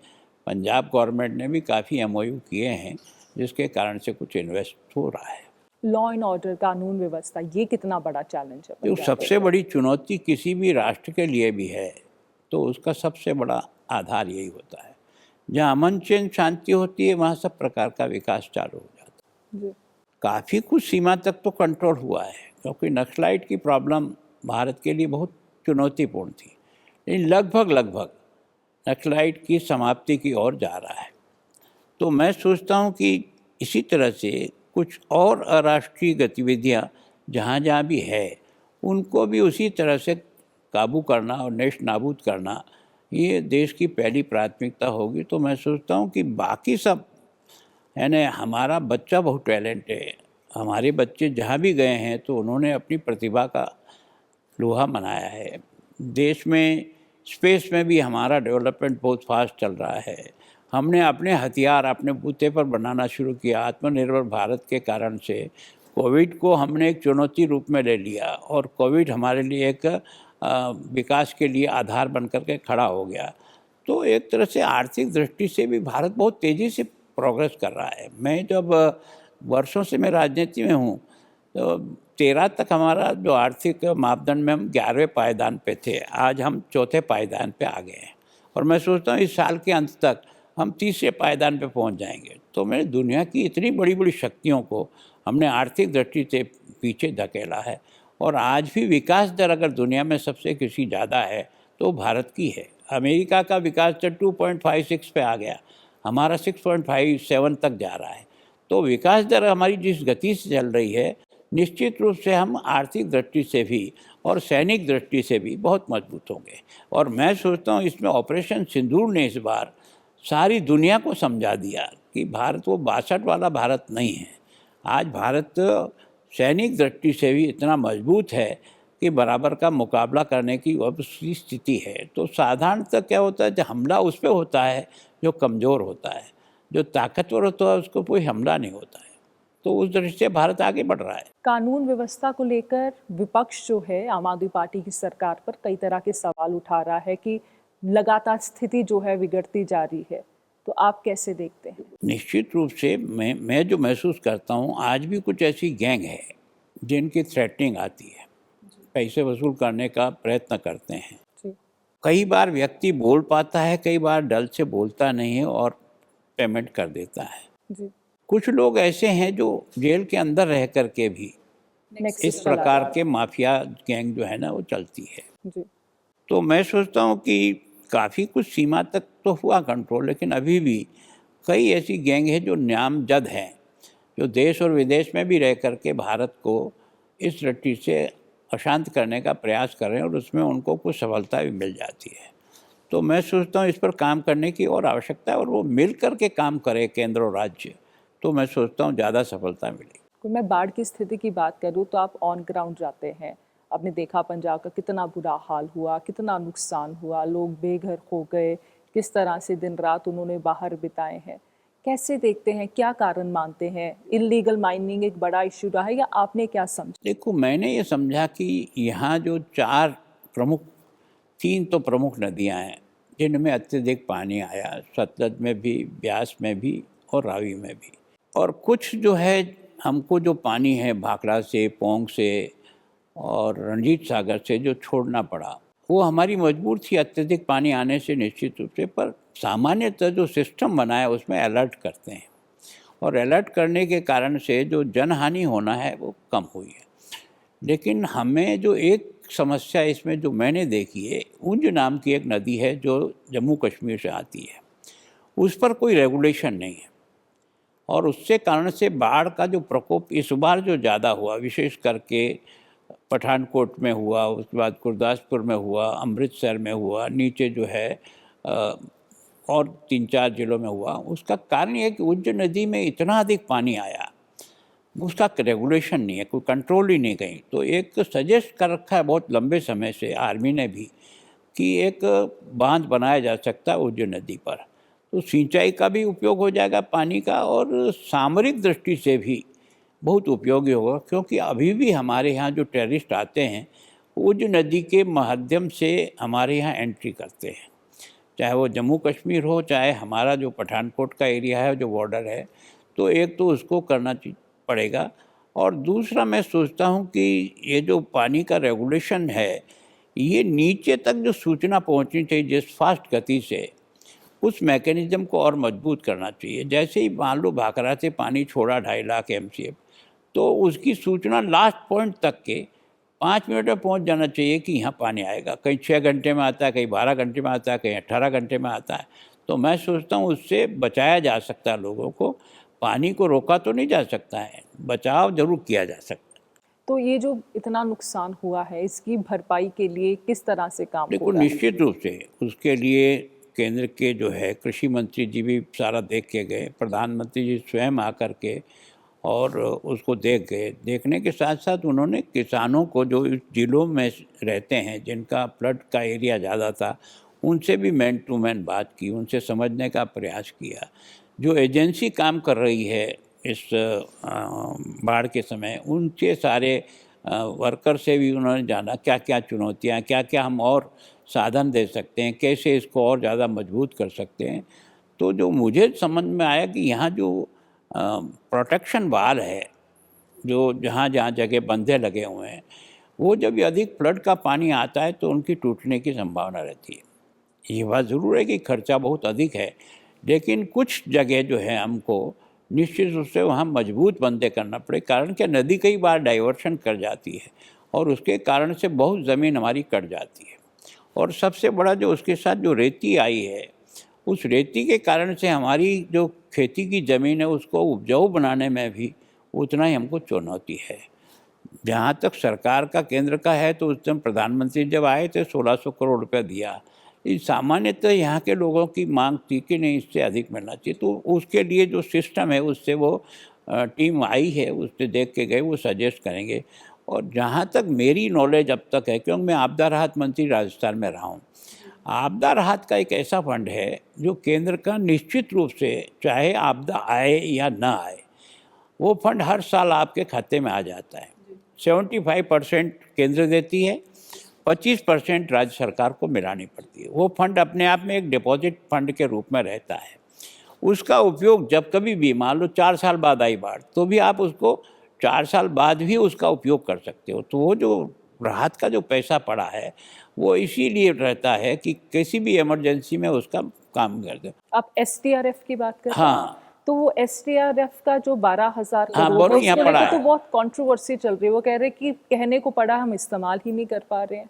पंजाब गवर्नमेंट ने भी काफ़ी एमओयू किए हैं, जिसके कारण से कुछ इन्वेस्ट हो रहा है। लॉ एंड ऑर्डर, कानून व्यवस्था, ये कितना बड़ा चैलेंज है जो पंजाब सबसे में? बड़ी चुनौती किसी भी राष्ट्र के लिए भी है, तो उसका सबसे बड़ा आधार यही होता है। जहाँ अमन चैन शांति होती है, वहाँ सब प्रकार का विकास चालू हो जाता है। जी। काफ़ी कुछ सीमा तक तो कंट्रोल हुआ है, क्योंकि नक्सलाइट की प्रॉब्लम भारत के लिए बहुत चुनौतीपूर्ण थी, लेकिन लगभग नक्सलाइट की समाप्ति की ओर जा रहा है। तो मैं सोचता हूँ कि इसी तरह से कुछ और अराष्ट्रीय गतिविधियाँ जहाँ जहाँ भी है, उनको भी उसी तरह से काबू करना और नेश नाबूद करना, ये देश की पहली प्राथमिकता होगी। तो मैं सोचता हूँ कि बाकी सब, यानी हमारा बच्चा बहुत टैलेंट है, हमारे बच्चे जहाँ भी गए हैं तो उन्होंने अपनी प्रतिभा का लोहा मनाया है। देश में स्पेस में भी हमारा डेवलपमेंट बहुत फास्ट चल रहा है। हमने अपने हथियार अपने बूते पर बनाना शुरू किया। आत्मनिर्भर भारत के कारण से कोविड को हमने एक चुनौती रूप में ले लिया, और कोविड हमारे लिए एक विकास के लिए आधार बन कर के खड़ा हो गया। तो एक तरह से आर्थिक दृष्टि से भी भारत बहुत तेज़ी से प्रोग्रेस कर रहा है। मैं जब वर्षों से मैं राजनीति में हूँ, तो 13 तक हमारा जो आर्थिक मापदंड में हम 11वें पायदान पे थे, आज हम 4थे पायदान पे आ गए हैं, और मैं सोचता हूँ इस साल के अंत तक हम 30वें पायदान पे पहुँच जाएंगे। तो मैं दुनिया की इतनी बड़ी बड़ी शक्तियों को हमने आर्थिक दृष्टि से पीछे धकेला है, और आज भी विकास दर अगर दुनिया में सबसे किसी ज़्यादा है तो भारत की है। अमेरिका का विकास दर 2.56 पे आ गया, हमारा 6.57 तक जा रहा है। तो विकास दर हमारी जिस गति से चल रही है, निश्चित रूप से हम आर्थिक दृष्टि से भी और सैनिक दृष्टि से भी बहुत मजबूत होंगे। और मैं सोचता हूँ इसमें ऑपरेशन सिंदूर ने इस बार सारी दुनिया को समझा दिया कि भारत वो 62 वाला भारत नहीं है। आज भारत सैनिक दृष्टि से भी इतना मजबूत है कि बराबर का मुकाबला करने की अब उसकी स्थिति है। तो साधारणतः क्या होता है, जब हमला उस पर होता है जो कमज़ोर होता है, जो ताकतवर होता है उसको कोई हमला नहीं होता है। तो उस दृष्टि से भारत आगे बढ़ रहा है। कानून व्यवस्था को लेकर विपक्ष जो है आम आदमी पार्टी की सरकार पर कई तरह के सवाल उठा रहा है कि लगातार स्थिति जो है बिगड़ती जा रही है, तो आप कैसे देखते हैं? निश्चित रूप से मैं जो महसूस करता हूँ, आज भी कुछ ऐसी गैंग है जिनकी थ्रेटनिंग आती है, पैसे वसूल करने का प्रयत्न करते हैं। जी। कई बार व्यक्ति बोल पाता है, कई बार डर से बोलता नहीं है और पेमेंट कर देता है। जी। कुछ लोग ऐसे हैं जो जेल के अंदर रह करके भी नेक्स्ट इस प्रकार के माफिया गैंग जो है ना वो चलती है। जी। तो मैं सोचता हूँ कि काफ़ी कुछ सीमा तक तो हुआ कंट्रोल, लेकिन अभी भी कई ऐसी गैंग है जो नामजद हैं, जो देश और विदेश में भी रह करके भारत को इस रट्टी से अशांत करने का प्रयास कर रहे हैं और उसमें उनको कुछ सफलता भी मिल जाती है। तो मैं सोचता हूँ इस पर काम करने की और आवश्यकता है, और वो मिल कर के काम करे केंद्र और राज्य, तो मैं सोचता हूँ ज़्यादा सफलता मिलेगी। मैं बाढ़ की स्थिति की बात करूँ तो आप ऑन ग्राउंड जाते हैं, आपने देखा पंजाब का कितना बुरा हाल हुआ, कितना नुकसान हुआ, लोग बेघर हो गए, किस तरह से दिन रात उन्होंने बाहर बिताए हैं। कैसे देखते हैं, क्या कारण मानते हैं? इल्लीगल माइनिंग एक बड़ा इश्यू रहा है या आपने क्या समझा? देखो, मैंने ये समझा कि यहाँ जो तीन तो प्रमुख नदियाँ हैं जिनमें अत्यधिक पानी आया, सतलज में भी, ब्यास में भी और रावी में भी। और कुछ जो है हमको जो पानी है भाखड़ा से, पोंग से और रंजीत सागर से जो छोड़ना पड़ा, वो हमारी मजबूर थी अत्यधिक पानी आने से निश्चित रूप से। पर सामान्यतः जो सिस्टम बना है उसमें अलर्ट करते हैं, और अलर्ट करने के कारण से जो जनहानि होना है वो कम हुई है। लेकिन हमें जो एक समस्या इसमें जो मैंने देखी है, उंज नाम की एक नदी है जो जम्मू कश्मीर से आती है, उस पर कोई रेगुलेशन नहीं है, और उससे कारण से बाढ़ का जो प्रकोप इस बार जो ज़्यादा हुआ, विशेष करके पठानकोट में हुआ, उसके बाद गुरदासपुर में हुआ, अमृतसर में हुआ, नीचे जो है और 3-4 जिलों में हुआ, उसका कारण ये है कि उंज नदी में इतना अधिक पानी आया, उसका रेगुलेशन नहीं है, कोई कंट्रोल ही नहीं कहीं। तो एक सजेस्ट कर रखा है बहुत लंबे समय से आर्मी ने भी कि एक बांध बनाया जा सकता है उंज नदी पर, तो सिंचाई का भी उपयोग हो जाएगा पानी का, और सामरिक दृष्टि से भी बहुत उपयोगी होगा, क्योंकि अभी भी हमारे यहाँ जो टेररिस्ट आते हैं उंज नदी के माध्यम से हमारे यहाँ एंट्री करते हैं, चाहे वो जम्मू कश्मीर हो, चाहे हमारा जो पठानकोट का एरिया है जो बॉर्डर है। तो एक तो उसको करना पड़ेगा, और दूसरा मैं सोचता हूँ कि ये जो पानी का रेगुलेशन है, ये नीचे तक जो सूचना पहुँचनी चाहिए जिस फास्ट गति से, उस मैकेनिज्म को और मजबूत करना चाहिए। जैसे ही मान लो भाखड़ा से पानी छोड़ा 2.5 लाख MCF, तो उसकी सूचना लास्ट पॉइंट तक के 5 मिनट में पहुंच जाना चाहिए कि यहाँ पानी आएगा। कहीं 6 घंटे में आता है, कहीं 12 घंटे में आता है, कहीं 18 घंटे में आता है। तो मैं सोचता हूँ उससे बचाया जा सकता है लोगों को, पानी को रोका तो नहीं जा सकता है, बचाव जरूर किया जा सकता है। तो ये जो इतना नुकसान हुआ है, इसकी भरपाई के लिए किस तरह से काम देखो, होगा? निश्चित रूप से उसके लिए केंद्र के जो है कृषि मंत्री जी भी सारा देख के गए, प्रधानमंत्री जी स्वयं आकर के और उसको देख गए। देखने के साथ साथ उन्होंने किसानों को जो इस जिलों में रहते हैं जिनका फ्लड का एरिया ज़्यादा था, उनसे भी मैन टू मैन बात की, उनसे समझने का प्रयास किया। जो एजेंसी काम कर रही है इस बाढ़ के समय, उनके सारे वर्कर से भी उन्होंने जाना क्या क्या चुनौतियाँ, क्या क्या हम और साधन दे सकते हैं, कैसे इसको और ज़्यादा मजबूत कर सकते हैं। तो जो मुझे समझ में आया कि यहाँ जो प्रोटेक्शन वाल है, जो जहाँ जहाँ जगह बंधे लगे हुए हैं, वो जब भी अधिक फ्लड का पानी आता है तो उनकी टूटने की संभावना रहती है। ये बात ज़रूर है कि खर्चा बहुत अधिक है, लेकिन कुछ जगह जो है हमको निश्चित रूप से वहाँ मजबूत बंदे करना पड़े। कारण क्या, नदी कई बार डाइवर्शन कर जाती है और उसके कारण से बहुत ज़मीन हमारी कट जाती है, और सबसे बड़ा जो उसके साथ जो रेती आई है, उस रेती के कारण से हमारी जो खेती की ज़मीन है उसको उपजाऊ बनाने में भी उतना ही हमको चुनौती है। जहाँ तक सरकार का केंद्र का है, तो उस दिन प्रधानमंत्री जब आए थे 1600 करोड़ रुपया दिया। इस सामान्यतः यहाँ के लोगों की मांग थी कि नहीं, इससे अधिक मिलना चाहिए। तो उसके लिए जो सिस्टम है उससे वो टीम आई है, उससे देख के गए, वो सजेस्ट करेंगे। और जहाँ तक मेरी नॉलेज अब तक है, क्योंकि मैं आपदा राहत मंत्री राजस्थान में रहा हूँ, आपदा राहत का एक ऐसा फंड है जो केंद्र का निश्चित रूप से, चाहे आपदा आए या ना आए, वो फंड हर साल आपके खाते में आ जाता है। 75% केंद्र देती है 25% राज्य सरकार को मिलानी पड़ती है। वो फंड अपने आप में एक डिपॉजिट फंड के रूप में रहता है। उसका उपयोग जब कभी भी, मान लो 4 साल बाद आई बाढ़, तो भी आप उसको 4 साल बाद भी उसका उपयोग कर सकते हो। तो वो जो राहत का जो पैसा पड़ा है वो इसीलिए रहता है कि किसी भी इमरजेंसी में उसका काम कर दे। आप एसडीआरएफ की बात कर रहे हैं? हाँ, तो वो एसडीआरएफ का जो 12,000 हाँ, करोड़ बोलो, है, यहाँ उसको पड़ा लेकर तो है। बहुत कंट्रोवर्सी चल रही है। वो कह रहे हैं कि कहने को पड़ा, हम इस्तेमाल ही नहीं कर पा रहे हैं।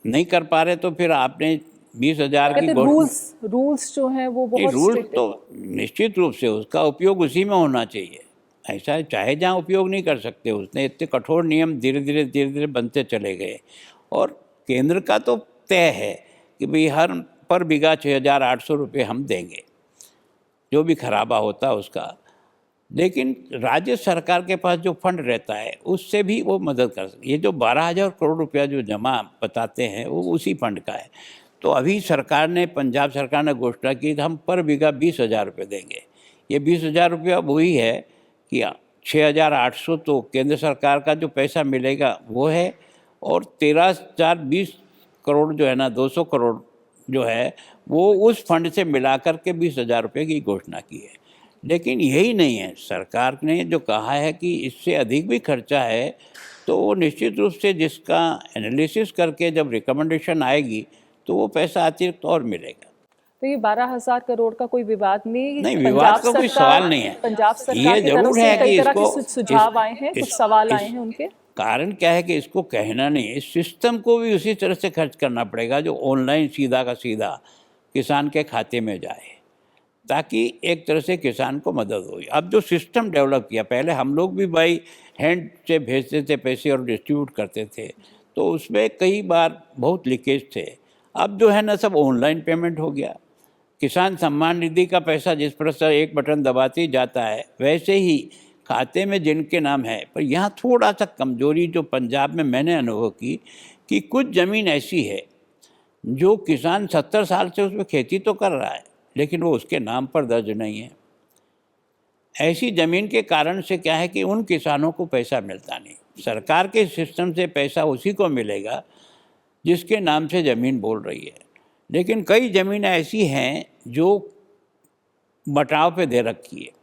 नहीं कर पा रहे तो फिर आपने 20,000 की कहते रूल्स जो हैं वो बहुत रूल स्ट्रिक्ट तो निश्चित रूप से उसका उपयोग उसी में होना चाहिए। ऐसा है, चाहे जहाँ उपयोग नहीं कर सकते, उसने इतने कठोर नियम धीरे धीरे बनते चले गए। और केंद्र का तो तय है कि भाई हर पर बीघा 6,800 रुपये हम देंगे, जो भी खराबा होता उसका। लेकिन राज्य सरकार के पास जो फंड रहता है उससे भी वो मदद कर सकती है। ये जो 12,000 करोड़ रुपया जो जमा बताते हैं वो उसी फंड का है। तो अभी सरकार ने, पंजाब सरकार ने घोषणा की कि हम पर बीघा 20,000 रुपये देंगे। ये 20,000 रुपया वही है कि 6,800 तो केंद्र सरकार का जो पैसा मिलेगा वो है, और 13,020 करोड़ जो है ना, 200 करोड़ जो है वो उस फंड से मिला करके 20,000 रुपये की घोषणा की है। लेकिन यही नहीं है, सरकार ने जो कहा है कि इससे अधिक भी खर्चा है तो वो निश्चित रूप से जिसका एनालिसिस करके जब रिकमेंडेशन आएगी तो वो पैसा अतिरिक्त और मिलेगा। तो ये 12,000 करोड़ का कोई विवाद नहीं, नहीं, विवाद का कोई सवाल नहीं है। पंजाब सरकार ये की तरफ जरूर से है कई कि तरह इसको के सुझाव आए हैं, कुछ सवाल आए हैं उनके। कारण क्या है कि इसको कहना नहीं, इस सिस्टम को भी उसी तरह से खर्च करना पड़ेगा जो ऑनलाइन सीधा का सीधा किसान के खाते में जाए, ताकि एक तरह से किसान को मदद हो। अब जो सिस्टम डेवलप किया, पहले हम लोग भी बाई हैंड से भेजते थे पैसे और डिस्ट्रीब्यूट करते थे, तो उसमें कई बार बहुत लीकेज थे। अब जो है ना, सब ऑनलाइन पेमेंट हो गया। किसान सम्मान निधि का पैसा जिस प्रकार से एक बटन दबाते ही जाता है, वैसे ही खाते में जिनके नाम है। पर यहाँ थोड़ा सा कमजोरी जो पंजाब में मैंने अनुभव की कि कुछ ज़मीन ऐसी है जो किसान 70 साल से उसमें खेती तो कर रहा है लेकिन वो उसके नाम पर दर्ज नहीं है। ऐसी ज़मीन के कारण से क्या है कि उन किसानों को पैसा मिलता नहीं। सरकार के सिस्टम से पैसा उसी को मिलेगा जिसके नाम से ज़मीन बोल रही है। लेकिन कई ज़मीनें ऐसी हैं जो बटाव पे दे रखी है।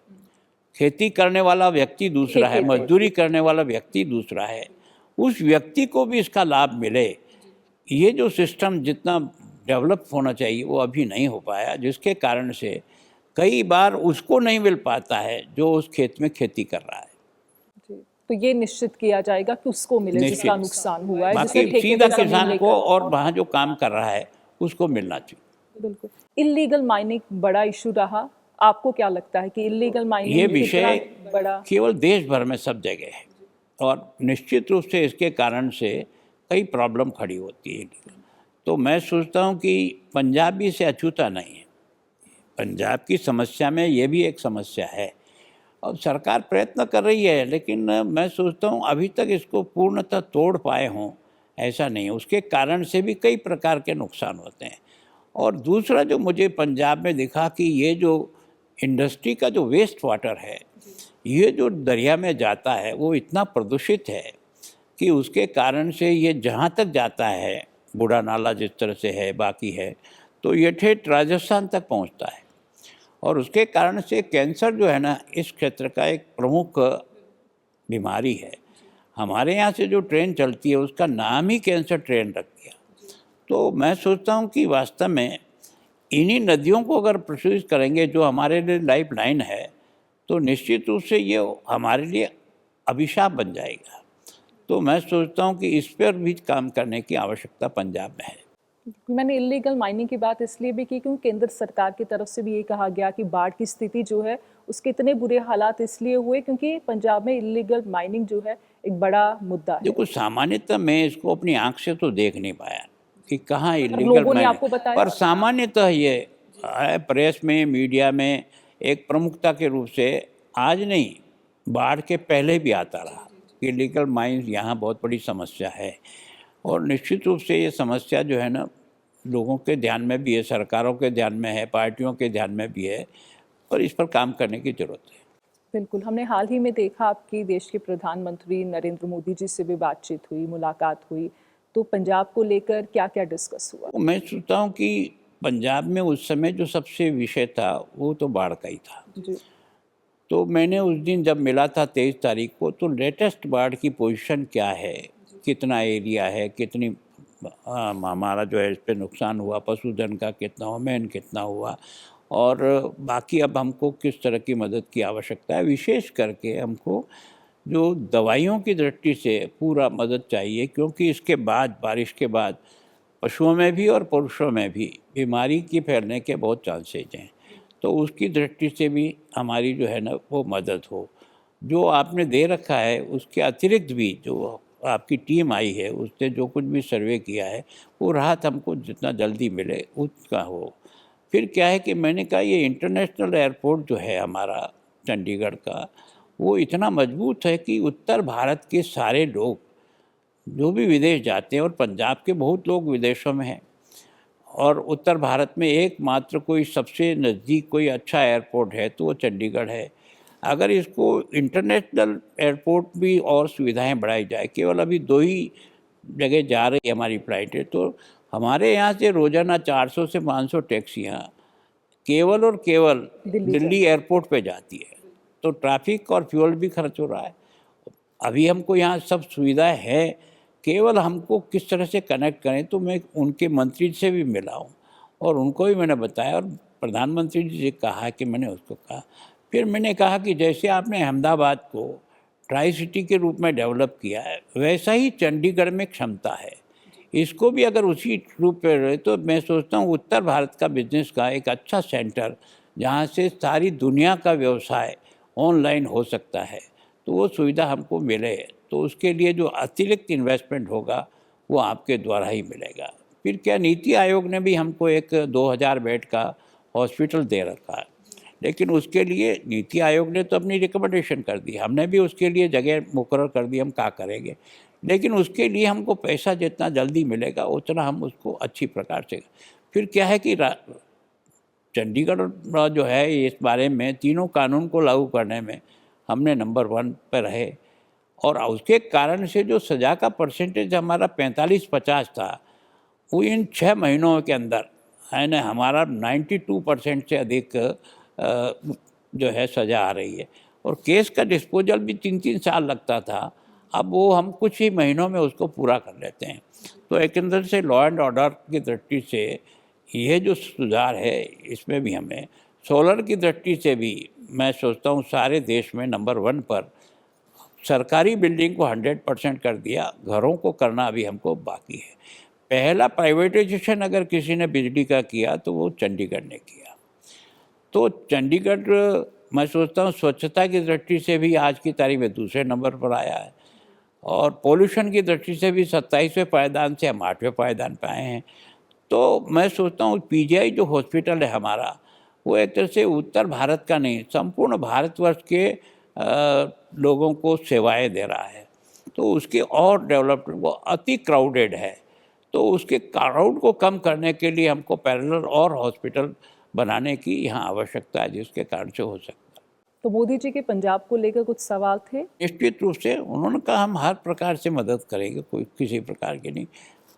खेती करने वाला व्यक्ति दूसरा है, मजदूरी करने वाला व्यक्ति दूसरा है, उस व्यक्ति को भी इसका लाभ मिले। ये जो सिस्टम जितना डेवलप होना चाहिए वो अभी नहीं हो पाया, जिसके कारण से कई बार उसको नहीं मिल पाता है जो उस खेत में खेती कर रहा है। तो ये निश्चित किया जाएगा कि उसको मिले जिसका नुकसान हुआ है, बाकी सीधा किसान को और वहाँ जो काम कर रहा है उसको मिलना चाहिए। बिल्कुल। इल्लीगल माइनिंग बड़ा इशू रहा, आपको क्या लगता है कि इल्लीगल माइनिंग ये विषय बड़ा केवल देश भर में सब जगह है और निश्चित रूप से इसके कारण से कई प्रॉब्लम खड़ी होती है। तो मैं सोचता हूँ कि पंजाब भी इसे अछूता नहीं है। पंजाब की समस्या में ये भी एक समस्या है और सरकार प्रयत्न कर रही है, लेकिन मैं सोचता हूँ अभी तक इसको पूर्णतः तोड़ पाए हों ऐसा नहीं है। उसके कारण से भी कई प्रकार के नुकसान होते हैं। और दूसरा जो मुझे पंजाब में दिखा कि ये जो इंडस्ट्री का जो वेस्ट वाटर है, ये जो दरिया में जाता है वो इतना प्रदूषित है कि उसके कारण से ये जहाँ तक जाता है, बूढ़ा नाला जिस तरह से है, बाकी है, तो ये ठेठ राजस्थान तक पहुँचता है। और उसके कारण से कैंसर जो है ना, इस क्षेत्र का एक प्रमुख बीमारी है। हमारे यहाँ से जो ट्रेन चलती है उसका नाम ही कैंसर ट्रेन रख दिया। तो मैं सोचता हूँ कि वास्तव में इन्हीं नदियों को अगर प्रदूषित करेंगे जो हमारे लिए लाइफ लाइन है, तो निश्चित रूप से ये हमारे लिए अभिशाप बन जाएगा। तो मैं सोचता हूँ कि इस पर भी काम करने की आवश्यकता पंजाब में है। मैंने इलीगल माइनिंग की बात इसलिए भी की क्योंकि केंद्र सरकार की तरफ से भी ये कहा गया कि बाढ़ की स्थिति जो है उसके इतने बुरे हालात इसलिए हुए क्योंकि पंजाब में इलीगल माइनिंग जो है एक बड़ा मुद्दा है। देखो, सामान्यतः मैं इसको अपनी आंख से तो देख नहीं पाया कि कहाँ इलीगल माइनिंग, पर सामान्यतः ये है, प्रेस में, मीडिया में एक प्रमुखता के रूप से आज नहीं, बाढ़ के पहले भी आता रहा कि इलीगल माइंस यहाँ बहुत बड़ी समस्या है। और निश्चित रूप से ये समस्या जो है ना, लोगों के ध्यान में भी है, सरकारों के ध्यान में है, पार्टियों के ध्यान में भी है, और इस पर काम करने की जरूरत है। बिल्कुल। हमने हाल ही में देखा आपकी देश के प्रधानमंत्री नरेंद्र मोदी जी से भी बातचीत हुई, मुलाकात हुई, तो पंजाब को लेकर क्या क्या डिस्कस हुआ? तो मैं सोचता हूँ कि पंजाब में उस समय जो सबसे विषय था वो तो बाढ़ का ही था। जी। तो मैंने उस दिन जब मिला था 23 तारीख को, तो लेटेस्ट बाढ़ की पोजीशन क्या है, कितना एरिया है, कितनी हमारा जो है इस पे नुकसान हुआ, पशुधन का कितना हुआ, मैन कितना हुआ, और बाकी अब हमको किस तरह की मदद की आवश्यकता है। विशेष करके हमको जो दवाइयों की दृष्टि से पूरा मदद चाहिए, क्योंकि इसके बाद, बारिश के बाद, पशुओं में भी और पुरुषों में भी बीमारी की फैलने के बहुत चांसेज हैं। तो उसकी दृष्टि से भी हमारी जो है ना वो मदद हो। जो आपने दे रखा है उसके अतिरिक्त भी जो आपकी टीम आई है उसने जो कुछ भी सर्वे किया है वो राहत हमको जितना जल्दी मिले उसका हो। फिर क्या है कि मैंने कहा ये इंटरनेशनल एयरपोर्ट जो है हमारा चंडीगढ़ का, वो इतना मजबूत है कि उत्तर भारत के सारे लोग जो भी विदेश जाते हैं, और पंजाब के बहुत लोग विदेशों में हैं, और उत्तर भारत में एकमात्र कोई सबसे नज़दीक कोई अच्छा एयरपोर्ट है तो वो चंडीगढ़ है। अगर इसको इंटरनेशनल एयरपोर्ट भी और सुविधाएं बढ़ाई जाए, केवल अभी 2 ही जगह जा रही है हमारी फ्लाइटें, तो हमारे यहाँ से रोज़ाना 400 से 500 टैक्सियाँ केवल और केवल दिल्ली एयरपोर्ट पे जाती है। तो ट्रैफिक और फ्यूल भी खर्च हो रहा है। अभी हमको यहाँ सब सुविधाएं है, केवल हमको किस तरह से कनेक्ट करें। तो मैं उनके मंत्री से भी मिला हूँ और उनको भी मैंने बताया, और प्रधानमंत्री जी से कहा कि मैंने उसको कहा। फिर मैंने कहा कि जैसे आपने अहमदाबाद को ट्राई सिटी के रूप में डेवलप किया है, वैसा ही चंडीगढ़ में क्षमता है। इसको भी अगर उसी रूप में रहे तो मैं सोचता हूँ उत्तर भारत का बिजनेस का एक अच्छा सेंटर, जहाँ से सारी दुनिया का व्यवसाय ऑनलाइन हो सकता है, तो वो सुविधा हमको मिले। तो उसके लिए जो अतिरिक्त इन्वेस्टमेंट होगा वो आपके द्वारा ही मिलेगा। फिर क्या, नीति आयोग ने भी हमको एक 2000 बेड का हॉस्पिटल दे रखा है, लेकिन उसके लिए नीति आयोग ने तो अपनी रिकमेंडेशन कर दी, हमने भी उसके लिए जगह मुकर्रर कर दी, हम क्या करेंगे। लेकिन उसके लिए हमको पैसा जितना जल्दी मिलेगा उतना हम उसको अच्छी प्रकार से। फिर क्या है कि चंडीगढ़ जो है इस बारे में तीनों कानून को लागू करने में हमने नंबर 1 पर रहे, और उसके कारण से जो सज़ा का परसेंटेज हमारा 45-50 था, वो इन 6 महीनों के अंदर है ना हमारा 92% से अधिक जो है सज़ा आ रही है। और केस का डिस्पोजल भी 3-3 साल लगता था, अब वो हम कुछ ही महीनों में उसको पूरा कर लेते हैं। तो एक अंदर से लॉ एंड ऑर्डर की दृष्टि से यह जो सुधार है इसमें भी हमें, सोलर की दृष्टि से भी मैं सोचता हूँ सारे देश में नंबर 1 पर। सरकारी बिल्डिंग को 100% कर दिया, घरों को करना अभी हमको बाकी है। पहला प्राइवेटाइजेशन अगर किसी ने बिजली का किया तो वो चंडीगढ़ ने किया। तो चंडीगढ़ मैं सोचता हूँ स्वच्छता की दृष्टि से भी आज की तारीख में दूसरे नंबर पर आया है, और पॉल्यूशन की दृष्टि से भी 27वें पायदान से हम 8वें पायदान पे आए हैं। तो मैं सोचता हूँ पीजीआई जो हॉस्पिटल है हमारा, वो एक तरह से उत्तर भारत का नहीं, संपूर्ण भारतवर्ष के लोगों को सेवाएं दे रहा है। तो उसके और डेवलपमेंट, वो अति क्राउडेड है, तो उसके क्राउड को कम करने के लिए हमको पैरेलल और हॉस्पिटल बनाने की यहाँ आवश्यकता है, जिसके कारण से हो सकता है। तो मोदी जी के पंजाब को लेकर कुछ सवाल थे? निश्चित रूप से उन्होंने कहा हम हर प्रकार से मदद करेंगे, कोई किसी प्रकार की नहीं,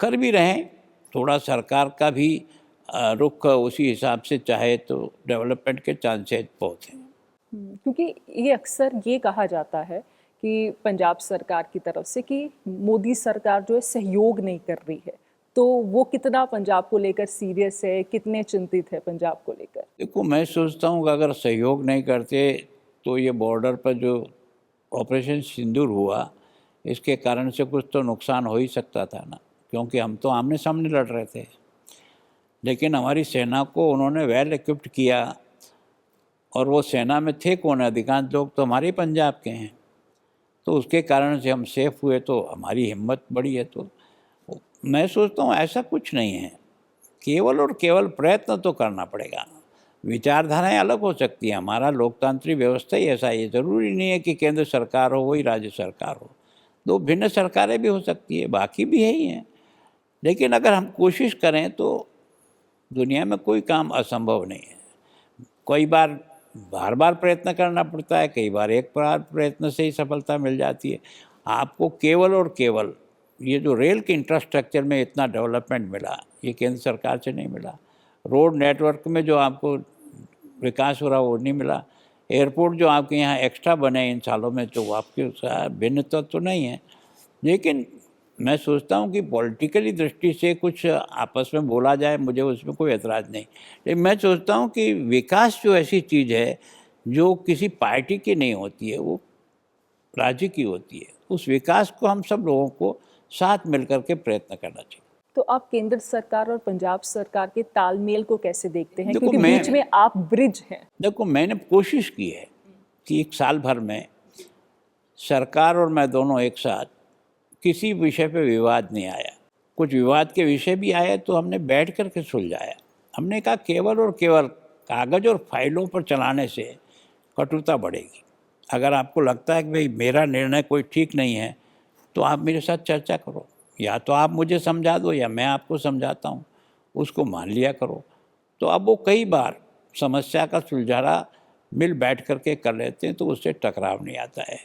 कर भी रहे हैं। थोड़ा सरकार का भी रुख उसी हिसाब से चाहे तो डेवलपमेंट के चांसेस बहुत हैं। क्योंकि ये अक्सर ये कहा जाता है कि पंजाब सरकार की तरफ से कि मोदी सरकार जो है सहयोग नहीं कर रही है, तो वो कितना पंजाब को लेकर सीरियस है, कितने चिंतित है पंजाब को लेकर? देखो, मैं सोचता हूँ कि अगर सहयोग नहीं करते तो ये बॉर्डर पर जो ऑपरेशन सिंदूर हुआ, इसके कारण से कुछ तो नुकसान हो ही सकता था ना, क्योंकि हम तो आमने सामने लड़ रहे थे। लेकिन हमारी सेना को उन्होंने वेल इक्विप्ड किया, और वो सेना में थे कौन, अधिकांश लोग तो हमारे पंजाब के हैं, तो उसके कारण से हम सेफ हुए, तो हमारी हिम्मत बढ़ी है। तो मैं सोचता हूँ ऐसा कुछ नहीं है, केवल और केवल प्रयत्न तो करना पड़ेगा। विचारधाराएं अलग हो सकती हैं, हमारा लोकतांत्रिक व्यवस्था ही ऐसा है। ज़रूरी नहीं है कि केंद्र सरकार हो वही राज्य सरकार हो, 2 भिन्न सरकारें भी हो सकती है, बाकी भी है ही हैं। लेकिन अगर हम कोशिश करें तो दुनिया में कोई काम असंभव नहीं है। कई बार बार बार प्रयत्न करना पड़ता है, कई बार एक बार प्रयत्न से ही सफलता मिल जाती है। आपको केवल और केवल ये जो रेल के इंफ्रास्ट्रक्चर में इतना डेवलपमेंट मिला, ये केंद्र सरकार से नहीं मिला। रोड नेटवर्क में जो आपको विकास हो रहा वो नहीं मिला। एयरपोर्ट जो आपके यहाँ एक्स्ट्रा बने इन सालों में, तो आपके भिन्नता तो नहीं है। लेकिन मैं सोचता हूँ कि पॉलिटिकली दृष्टि से कुछ आपस में बोला जाए, मुझे उसमें कोई एतराज़ नहीं। लेकिन मैं सोचता हूँ कि विकास जो ऐसी चीज़ है जो किसी पार्टी की नहीं होती है, वो राज्य की होती है। उस विकास को हम सब लोगों को साथ मिलकर के प्रयत्न करना चाहिए। तो आप केंद्र सरकार और पंजाब सरकार के तालमेल को कैसे देखते हैं, देखो, क्योंकि बीच में आप ब्रिज हैं? देखो, मैंने कोशिश की है कि 1 साल भर में सरकार और मैं दोनों एक साथ किसी विषय पे विवाद नहीं आया। कुछ विवाद के विषय भी आए तो हमने बैठ कर के सुलझाया। हमने कहा केवल और केवल कागज़ और फाइलों पर चलाने से कटुता बढ़ेगी। अगर आपको लगता है कि भाई मेरा निर्णय कोई ठीक नहीं है, तो आप मेरे साथ चर्चा करो, या तो आप मुझे समझा दो या मैं आपको समझाता हूँ, उसको मान लिया करो। तो अब वो कई बार समस्या का सुलझाना मिल बैठ कर के कर लेते हैं, तो उससे टकराव नहीं आता है।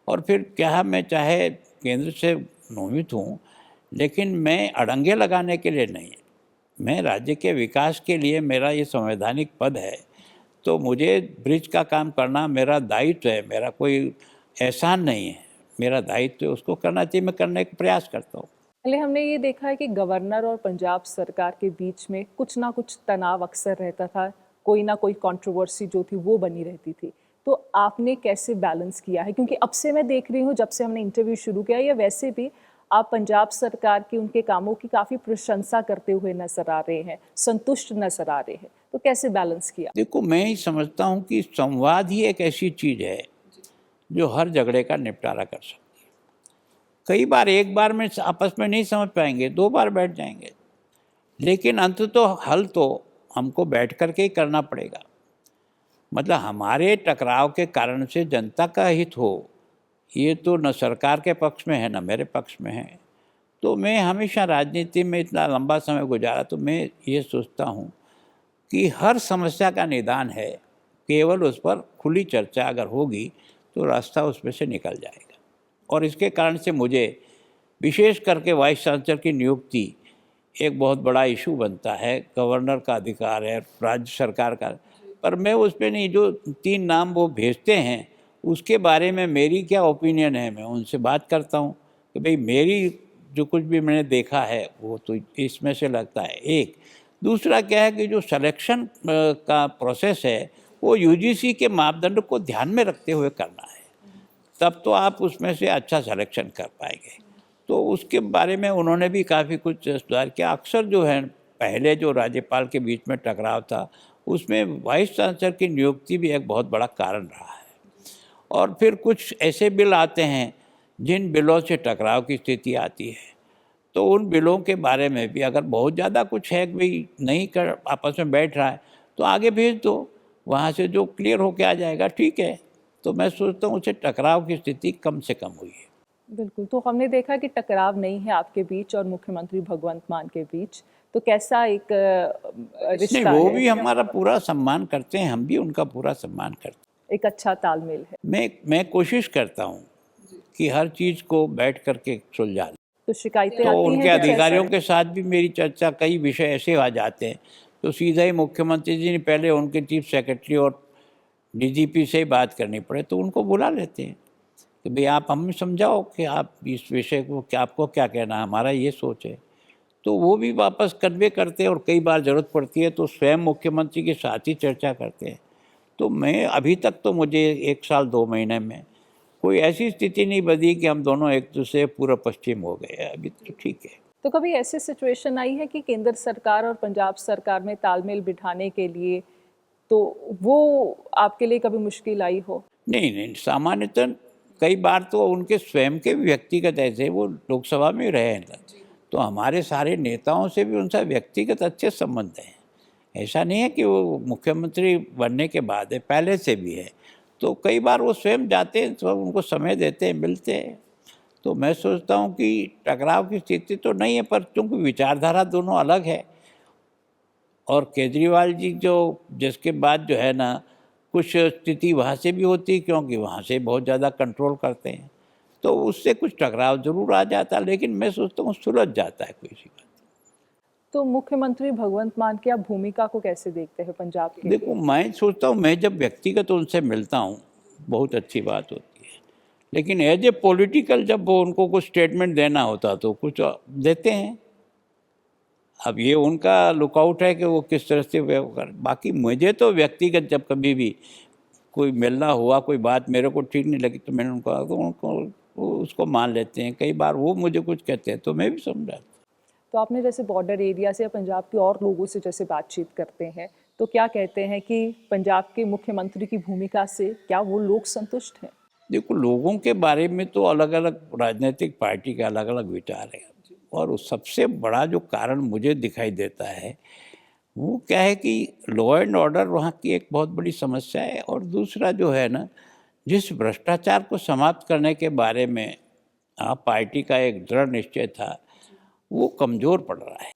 और फिर क्या, मैं चाहे केंद्र से नोमित हूँ, लेकिन मैं अड़ंगे लगाने के लिए नहीं, मैं राज्य के विकास के लिए, मेरा ये संवैधानिक पद है, तो मुझे ब्रिज का काम करना मेरा दायित्व है, मेरा कोई एहसान नहीं है, मेरा दायित्व है, उसको करना चाहिए। मैं करने का प्रयास करता हूँ। पहले हमने ये देखा है कि गवर्नर और पंजाब सरकार के बीच में कुछ ना कुछ तनाव अक्सर रहता था, कोई ना कोई कंट्रोवर्सी जो थी वो बनी रहती थी। तो आपने कैसे बैलेंस किया है? क्योंकि अब से मैं देख रही हूँ, जब से हमने इंटरव्यू शुरू किया या वैसे भी, आप पंजाब सरकार की उनके कामों की काफ़ी प्रशंसा करते हुए नजर आ रहे हैं, संतुष्ट नजर आ रहे हैं। तो कैसे बैलेंस किया? देखो, मैं ही समझता हूँ कि संवाद ही एक ऐसी चीज़ है जो हर झगड़े का निपटारा कर सकती है। कई बार एक बार में आपस में नहीं समझ पाएंगे, 2 बार बैठ जाएंगे, लेकिन अंत तो हल तो हमको बैठ कर के ही करना पड़ेगा। मतलब हमारे टकराव के कारण से जनता का हित हो, ये तो न सरकार के पक्ष में है न मेरे पक्ष में है। तो मैं हमेशा राजनीति में इतना लंबा समय गुजारा, तो मैं ये सोचता हूँ कि हर समस्या का निदान है, केवल उस पर खुली चर्चा अगर होगी तो रास्ता उसमें से निकल जाएगा। और इसके कारण से मुझे विशेष करके वाइस चांसलर की नियुक्ति एक बहुत बड़ा इशू बनता है। गवर्नर का अधिकार है, राज्य सरकार का, पर मैं उस पर नहीं, जो 3 नाम वो भेजते हैं उसके बारे में मेरी क्या ओपिनियन है, मैं उनसे बात करता हूँ कि भाई मेरी जो कुछ भी मैंने देखा है वो तो इसमें से लगता है। एक दूसरा क्या है कि जो सिलेक्शन का प्रोसेस है वो यूजीसी के मापदंड को ध्यान में रखते हुए करना है, तब तो आप उसमें से अच्छा सिलेक्शन कर पाएंगे। तो उसके बारे में उन्होंने भी काफ़ी कुछ सुधार किया। अक्सर जो है पहले जो राज्यपाल के बीच में टकराव था, उसमें वाइस चांसलर की नियुक्ति भी एक बहुत बड़ा कारण रहा है। और फिर कुछ ऐसे बिल आते हैं जिन बिलों से टकराव की स्थिति आती है, तो उन बिलों के बारे में भी अगर बहुत ज़्यादा कुछ है कि भाई नहीं कर आपस में बैठ रहा है, तो आगे भेज दो, वहाँ से जो क्लियर होके आ जाएगा ठीक है। तो मैं सोचता हूँ उससे टकराव की स्थिति कम से कम हुई है। बिल्कुल। तो हमने देखा कि टकराव नहीं है आपके बीच और मुख्यमंत्री भगवंत मान के बीच, तो कैसा एक नहीं, रिश्ता वो है? भी हमारा पूरा सम्मान करते हैं, हम भी उनका पूरा सम्मान करते हैं। एक अच्छा तालमेल है। मैं कोशिश करता हूँ कि हर चीज़ को बैठ करके सुलझा लें। तो शिकायतें तो आती हैं उनके कुछ ऐसा? अधिकारियों के साथ भी मेरी चर्चा, कई विषय ऐसे आ जाते हैं तो सीधा ही मुख्यमंत्री जी ने पहले उनके चीफ सेक्रेटरी और डीजीपी से ही बात करनी पड़े तो उनको बुला लेते हैं कि भाई आप हमें समझाओ कि आप इस विषय को क्या, आपको क्या कहना है, हमारा ये सोच है। तो वो भी वापस कन्वे करते हैं और कई बार ज़रूरत पड़ती है तो स्वयं मुख्यमंत्री के साथ ही चर्चा करते हैं। तो मैं अभी तक तो मुझे 1 साल 2 महीने में कोई ऐसी स्थिति नहीं बनी कि हम दोनों एक दूसरे पूर्व पश्चिम हो गए। अभी तो ठीक है। तो कभी ऐसी सिचुएशन आई है कि केंद्र सरकार और पंजाब सरकार में तालमेल बिठाने के लिए, तो वो आपके लिए कभी मुश्किल आई हो? नहीं, सामान्यतः कई बार तो उनके स्वयं के व्यक्तिगत, ऐसे वो लोकसभा में रहे हैं तो हमारे सारे नेताओं से भी उनसे व्यक्तिगत अच्छे संबंध हैं। ऐसा नहीं है कि वो मुख्यमंत्री बनने के बाद है, पहले से भी है। तो कई बार वो स्वयं जाते हैं, तो उनको समय देते हैं, मिलते हैं। तो मैं सोचता हूँ कि टकराव की स्थिति तो नहीं है, पर क्योंकि विचारधारा दोनों अलग है और केजरीवाल जी जिसके बाद जो है ना, कुछ स्थिति वहाँ से भी होती है क्योंकि वहाँ से बहुत ज़्यादा कंट्रोल करते हैं। तो उससे कुछ टकराव जरूर आ जाता, लेकिन मैं सोचता हूँ सुलझ जाता है कोई सी बात। तो मुख्यमंत्री भगवंत मान की आप भूमिका को कैसे देखते हैं पंजाब के देखो, मैं सोचता हूँ, मैं जब व्यक्तिगत उनसे मिलता हूँ बहुत अच्छी बात होती है, लेकिन एज ए पॉलिटिकल जब वो उनको कुछ स्टेटमेंट देना होता तो कुछ देते हैं। अब ये उनका लुकआउट है कि वो किस तरह से व्यवहार। बाकी मुझे तो व्यक्तिगत जब कभी भी कोई मिलना हुआ, कोई बात मेरे को ठीक नहीं लगी तो मैंने उनको कहा, तो उनको वो उसको मान लेते हैं। कई बार वो मुझे कुछ कहते हैं तो मैं भी समझाता हूँ। तो आपने जैसे बॉर्डर एरिया से या पंजाब के और लोगों से जैसे बातचीत करते हैं, तो क्या कहते हैं कि पंजाब के मुख्यमंत्री की भूमिका से क्या वो लोग संतुष्ट हैं? देखो, लोगों के बारे में तो अलग अलग राजनीतिक पार्टी के अलग अलग विचार है, और उस सबसे बड़ा जो कारण मुझे दिखाई देता है वो क्या है कि लॉ एंड ऑर्डर वहाँ की एक बहुत बड़ी समस्या है, और दूसरा जो है ना, जिस भ्रष्टाचार को समाप्त करने के बारे में पार्टी का एक दृढ़ निश्चय था, वो कमज़ोर पड़ रहा है।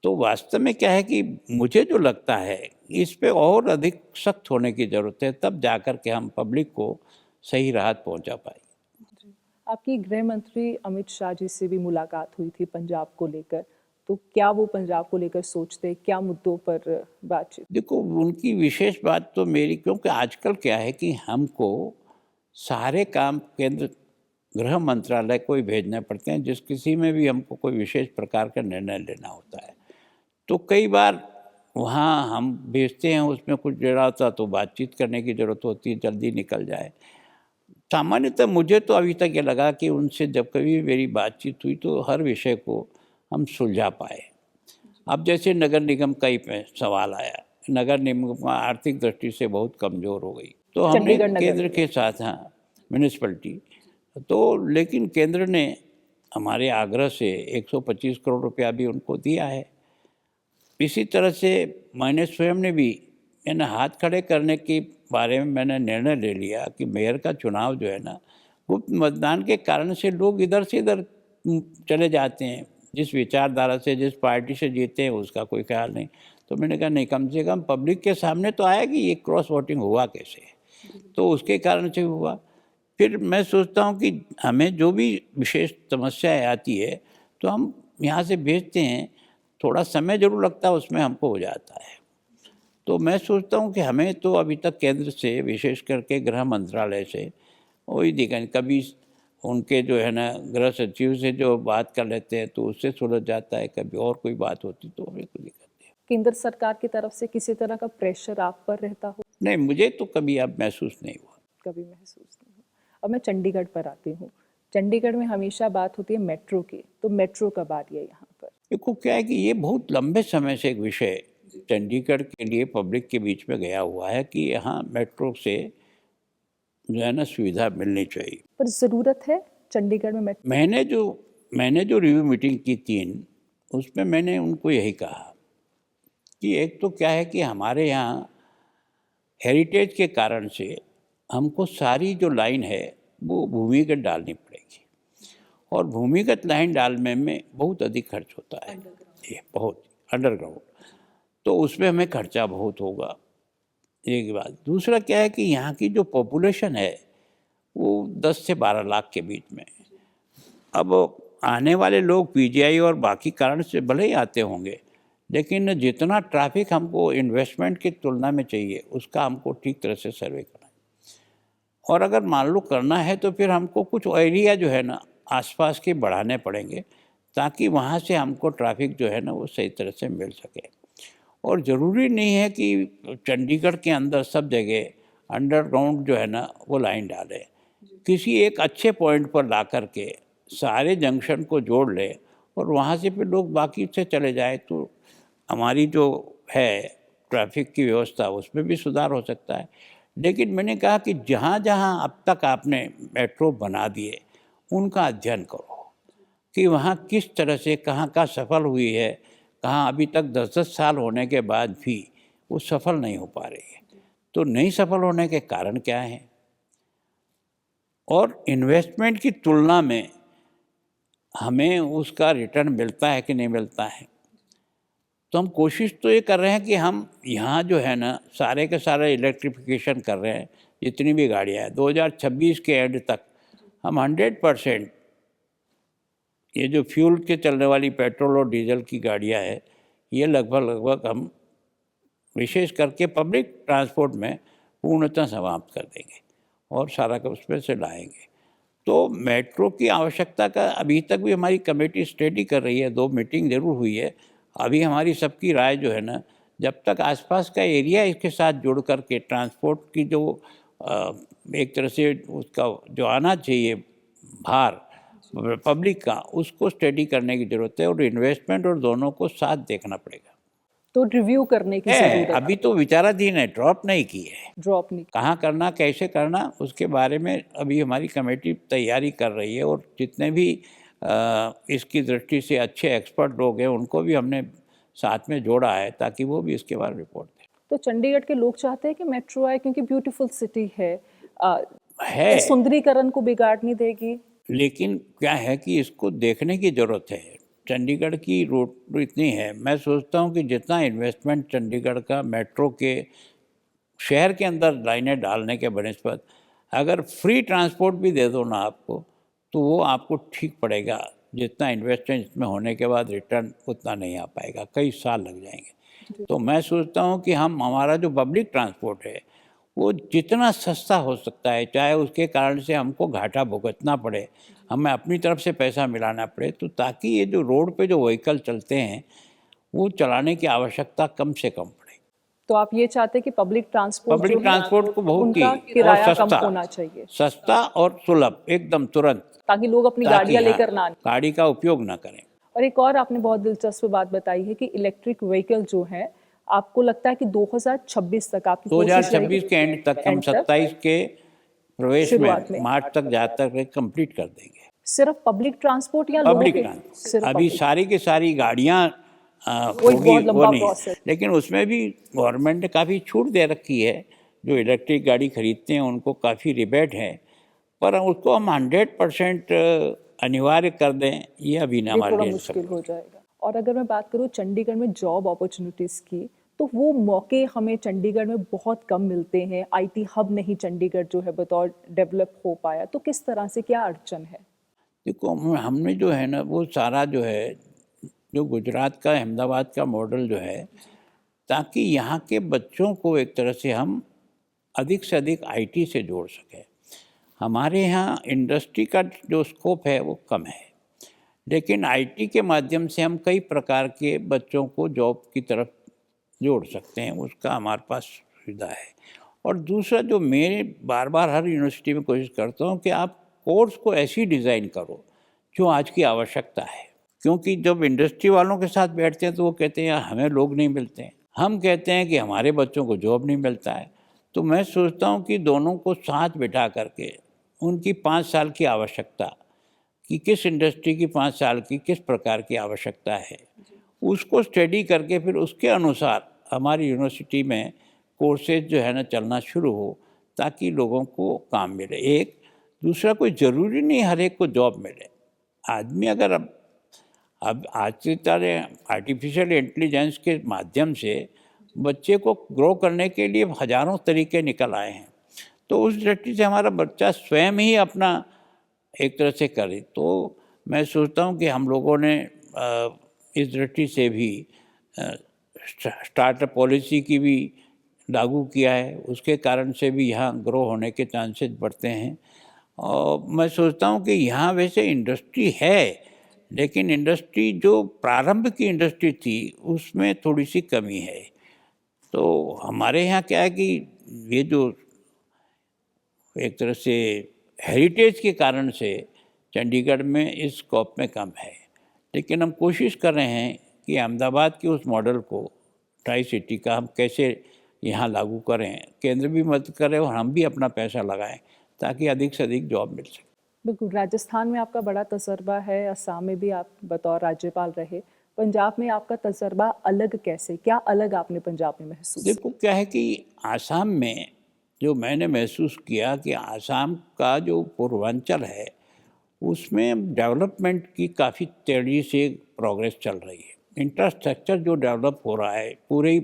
तो वास्तव में क्या है कि मुझे जो लगता है इस पे और अधिक सख्त होने की ज़रूरत है, तब जाकर के हम पब्लिक को सही राहत पहुंचा पाएंगे। आपकी गृह मंत्री अमित शाह जी से भी मुलाकात हुई थी पंजाब को लेकर, तो क्या वो पंजाब को लेकर सोचते हैं, क्या मुद्दों पर बातचीत? देखो, उनकी विशेष बात तो मेरी, क्योंकि आजकल क्या है कि हमको सारे काम केंद्र गृह मंत्रालय को ही भेजने पड़ते हैं, जिस किसी में भी हमको कोई विशेष प्रकार का निर्णय लेना होता है। तो कई बार वहाँ हम भेजते हैं, उसमें कुछ जरा सा तो बातचीत करने की ज़रूरत होती है, जल्दी निकल जाए। सामान्यतः मुझे तो अभी तक ये लगा कि उनसे जब कभी मेरी बातचीत हुई तो हर विषय को हम सुलझा पाए। अब जैसे नगर निगम का ही सवाल आया, नगर निगम आर्थिक दृष्टि से बहुत कमज़ोर हो गई, तो हमने केंद्र के साथ, हाँ, म्यूनिसिपलिटी, तो लेकिन केंद्र ने हमारे आग्रह से 125 करोड़ रुपया भी उनको दिया है। इसी तरह से मैंने स्वयं ने भी हाथ खड़े करने के बारे में मैंने निर्णय ले लिया कि मेयर का चुनाव जो है ना, गुप्त मतदान के कारण से लोग इधर से इधर चले जाते हैं, जिस विचारधारा से जिस पार्टी से जीते हैं उसका कोई ख्याल नहीं। तो मैंने कहा नहीं, कम से कम पब्लिक के सामने तो आया कि ये क्रॉस वोटिंग हुआ कैसे, तो उसके कारण से हुआ। फिर मैं सोचता हूँ कि हमें जो भी विशेष समस्याएं आती है तो हम यहाँ से भेजते हैं, थोड़ा समय जरूर लगता है, उसमें हमको हो जाता है। तो मैं सोचता हूँ कि हमें तो अभी तक केंद्र से, विशेष करके गृह मंत्रालय से वही दिखा, कभी उनके जो है ना गृह सचिव से जो बात कर लेते हैं तो उससे सुलझ जाता है, कभी और कोई बात होती तो हमें कोई दिक्कत नहीं। केंद्र सरकार की तरफ से किसी तरह का प्रेशर आप पर रहता हो? नहीं, मुझे तो कभी अब महसूस नहीं हुआ। कभी महसूस नहीं हुआ। अब मैं चंडीगढ़ पर आती हूँ। चंडीगढ़ में हमेशा बात होती है मेट्रो की, तो मेट्रो कब आ रही है यहाँ पर? देखो, क्या है कि ये बहुत लंबे समय से एक विषय चंडीगढ़ के लिए पब्लिक के बीच में गया हुआ है कि यहाँ मेट्रो से जो है ना सुविधा मिलनी चाहिए। पर ज़रूरत है चंडीगढ़ में मेट्रो? मैंने जो रिव्यू मीटिंग की 3, उसमें मैंने उनको यही कहा कि एक तो क्या है कि हमारे यहाँ हेरिटेज के कारण से हमको सारी जो लाइन है वो भूमिगत डालनी पड़ेगी, और भूमिगत लाइन डालने में बहुत अधिक खर्च होता है, ये बहुत अंडरग्राउंड, तो उसमें हमें खर्चा बहुत होगा, एक बात। दूसरा क्या है कि यहाँ की जो पॉपुलेशन है वो 10 से 12 लाख के बीच में। अब आने वाले लोग पीजीआई और बाकी कारण से भले ही आते होंगे, लेकिन जितना ट्रैफिक हमको इन्वेस्टमेंट की तुलना में चाहिए उसका हमको ठीक तरह से सर्वे करना है। और अगर मान लो करना है तो फिर हमको कुछ एरिया जो है ना आसपास के बढ़ाने पड़ेंगे, ताकि वहाँ से हमको ट्रैफिक जो है ना वो सही तरह से मिल सके। और ज़रूरी नहीं है कि चंडीगढ़ के अंदर सब जगह अंडरग्राउंड जो है ना वो लाइन डाले, किसी एक अच्छे पॉइंट पर ला कर के सारे जंक्शन को जोड़ ले और वहाँ से फिर लोग बाकी से चले जाए, तो हमारी जो है ट्रैफिक की व्यवस्था उसमें भी सुधार हो सकता है। लेकिन मैंने कहा कि जहाँ जहाँ अब तक आपने मेट्रो बना दिए उनका अध्ययन करो कि वहाँ किस तरह से कहाँ सफल हुई है, कहाँ अभी तक 10-10 साल होने के बाद भी वो सफल नहीं हो पा रही है, तो नहीं सफल होने के कारण क्या हैं, और इन्वेस्टमेंट की तुलना में हमें उसका रिटर्न मिलता है कि नहीं मिलता है। तो हम कोशिश तो ये कर रहे हैं कि हम यहाँ जो है ना सारे के सारे इलेक्ट्रिफिकेशन कर रहे हैं, जितनी भी गाड़ियाँ हैं 2026 के एंड तक हम 100% ये जो फ्यूल के चलने वाली पेट्रोल और डीजल की गाड़ियाँ हैं, ये लगभग हम विशेष करके पब्लिक ट्रांसपोर्ट में पूर्णतः समाप्त कर देंगे और सारा का उसमें से लाएंगे। तो मेट्रो की आवश्यकता का अभी तक भी हमारी कमेटी स्टडी कर रही है, 2 मीटिंग ज़रूर हुई है। अभी हमारी सबकी राय जो है ना, जब तक आसपास का एरिया इसके साथ जुड़ कर के ट्रांसपोर्ट की जो एक तरह से उसका जो आना चाहिए भार पब्लिक का, उसको स्टडी करने की ज़रूरत है और इन्वेस्टमेंट और दोनों को साथ देखना पड़ेगा। तो रिव्यू करने की है, जरूरत है, अभी तो विचाराधीन है, ड्रॉप नहीं की है। ड्रॉप नहीं। कहाँ करना, कैसे करना, उसके बारे में अभी हमारी कमेटी तैयारी कर रही है और जितने भी इसकी दृष्टि से अच्छे एक्सपर्ट लोग हैं उनको भी हमने साथ में जोड़ा है ताकि वो भी इसके बारे में रिपोर्ट दें। तो चंडीगढ़ के लोग चाहते हैं कि मेट्रो आए क्योंकि ब्यूटीफुल सिटी है, है इस सुंदरीकरण को बिगाड़ नहीं देगी। लेकिन क्या है कि इसको देखने की ज़रूरत है। चंडीगढ़ की रोड इतनी है, मैं सोचता हूँ कि जितना इन्वेस्टमेंट चंडीगढ़ का मेट्रो के शहर के अंदर लाइनें डालने के बनस्पत अगर फ्री ट्रांसपोर्ट भी दे दो ना आपको, तो वो आपको ठीक पड़ेगा। जितना इन्वेस्टमेंट इसमें होने के बाद रिटर्न उतना नहीं आ पाएगा, कई साल लग जाएंगे। तो मैं सोचता हूँ कि हमारा जो पब्लिक ट्रांसपोर्ट है वो जितना सस्ता हो सकता है, चाहे उसके कारण से हमको घाटा भुगतना पड़े, हमें अपनी तरफ से पैसा मिलाना पड़े, तो ताकि ये जो रोड पे जो व्हीकल चलते हैं वो चलाने की आवश्यकता कम से कम पड़े। तो आप ये चाहते हैं कि पब्लिक ट्रांसपोर्ट को बहुत ही उनका और किराया कम होना चाहिए, सस्ता और सुलभ, एकदम तुरंत, ताकि लोग अपनी ताकि गाड़ियां लेकर ना आए। गाड़ी का उपयोग ना करें। और एक और आपने बहुत दिलचस्प बात बताई है कि इलेक्ट्रिक व्हीकल जो है, आपको लगता है कि 2026 तक आपकी कोशिश रहेगी 2026 के एंड तक हम 27 के प्रवेश शुरुआत में में। मार्च तक जाकर कंप्लीट कर देंगे। सिर्फ पब्लिक ट्रांसपोर्ट या लोगों पब्लिक के ट्रांसपोर्ट सिर्फ अभी public? सारी की सारी गाड़ियाँ वो एक होगी, बहुत लंबा वो नहीं, process। लेकिन उसमें भी गवर्नमेंट ने काफ़ी छूट दे रखी है। जो इलेक्ट्रिक गाड़ी खरीदते हैं उनको काफ़ी रिबेट है, पर उसको हम 100% अनिवार्य कर दें, ये अभी ना ये हमारे थोड़ा लिए मुश्किल हो जाएगा। और अगर मैं बात करूँ चंडीगढ़ में जॉब अपॉर्चुनिटीज़ की, तो वो मौके हमें चंडीगढ़ में बहुत कम मिलते हैं। आईटी हब नहीं चंडीगढ़ जो है बतौर डेवलप हो पाया, तो किस तरह से क्या अड़चन है? देखो, हमने जो है ना वो सारा जो है जो गुजरात का अहमदाबाद का मॉडल जो है, ताकि यहाँ के बच्चों को एक तरह से हम अधिक से अधिक आईटी से जोड़ सकें। हमारे यहाँ इंडस्ट्री का जो स्कोप है वो कम है, लेकिन आईटी के माध्यम से हम कई प्रकार के बच्चों को जॉब की तरफ जोड़ सकते हैं, उसका हमारे पास सुविधा है। और दूसरा जो मैं बार बार हर यूनिवर्सिटी में कोशिश करता हूँ कि आप कोर्स को ऐसी डिज़ाइन करो जो आज की आवश्यकता है। क्योंकि जब इंडस्ट्री वालों के साथ बैठते हैं तो वो कहते हैं यार हमें लोग नहीं मिलते हैं, हम कहते हैं कि हमारे बच्चों को जॉब नहीं मिलता है। तो मैं सोचता हूँ कि दोनों को साथ बिठा करके उनकी 5 साल की आवश्यकता, कि किस इंडस्ट्री की 5 साल की किस प्रकार की आवश्यकता है, उसको स्टडी करके फिर उसके अनुसार हमारी यूनिवर्सिटी में कोर्सेज जो है ना चलना शुरू हो, ताकि लोगों को काम मिले। एक दूसरा, कोई ज़रूरी नहीं हर एक को जॉब मिले। आदमी अगर अब आज की तरह आर्टिफिशियल इंटेलिजेंस के माध्यम से बच्चे को ग्रो करने के लिए हज़ारों तरीके निकल आए हैं, तो उस दृष्टि से हमारा बच्चा स्वयं ही अपना एक तरह से करे। तो मैं सोचता हूँ कि हम लोगों ने इस दृष्टि से भी स्टार्टअप पॉलिसी की भी लागू किया है, उसके कारण से भी यहाँ ग्रो होने के चांसेस बढ़ते हैं। और मैं सोचता हूँ कि यहाँ वैसे इंडस्ट्री है, लेकिन इंडस्ट्री जो प्रारंभ की इंडस्ट्री थी उसमें थोड़ी सी कमी है। तो हमारे यहाँ क्या है कि ये जो एक तरह से हेरिटेज के कारण से चंडीगढ़ में इस स्कोप में कम है, लेकिन हम कोशिश कर रहे हैं कि अहमदाबाद के उस मॉडल को ट्राई सिटी का हम कैसे यहाँ लागू करें, केंद्र भी मदद करे और हम भी अपना पैसा लगाएं, ताकि अधिक से अधिक जॉब मिल सके। बिल्कुल, राजस्थान में आपका बड़ा तजर्बा है, असम में भी आप बतौर राज्यपाल रहे, पंजाब में आपका तजर्बा अलग कैसे, क्या अलग आपने पंजाब में महसूस? देखो, क्या है कि आसाम में जो मैंने महसूस किया कि आसाम का जो पूर्वांचल है उसमें डेवलपमेंट की काफ़ी तेज़ी से प्रोग्रेस चल रही है। इंफ्रास्ट्रक्चर जो डेवलप हो रहा है पूरे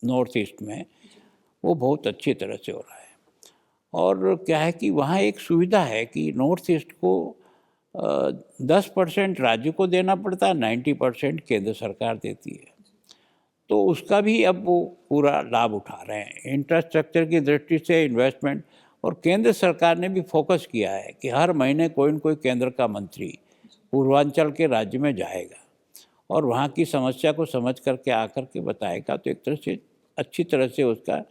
नॉर्थ ईस्ट में, वो बहुत अच्छी तरह से हो रहा है। और क्या है कि वहाँ एक सुविधा है कि नॉर्थ ईस्ट को 10% राज्य को देना पड़ता है, 90% केंद्र सरकार देती है। तो उसका भी अब वो पूरा लाभ उठा रहे हैं इंफ्रास्ट्रक्चर की दृष्टि से, इन्वेस्टमेंट। और केंद्र सरकार ने भी फोकस किया है कि हर महीने कोई न कोई केंद्र का मंत्री पूर्वांचल के राज्य में जाएगा और वहाँ की समस्या को समझ करके आकर के बताएगा। तो एक तरह से अच्छी तरह से उसका,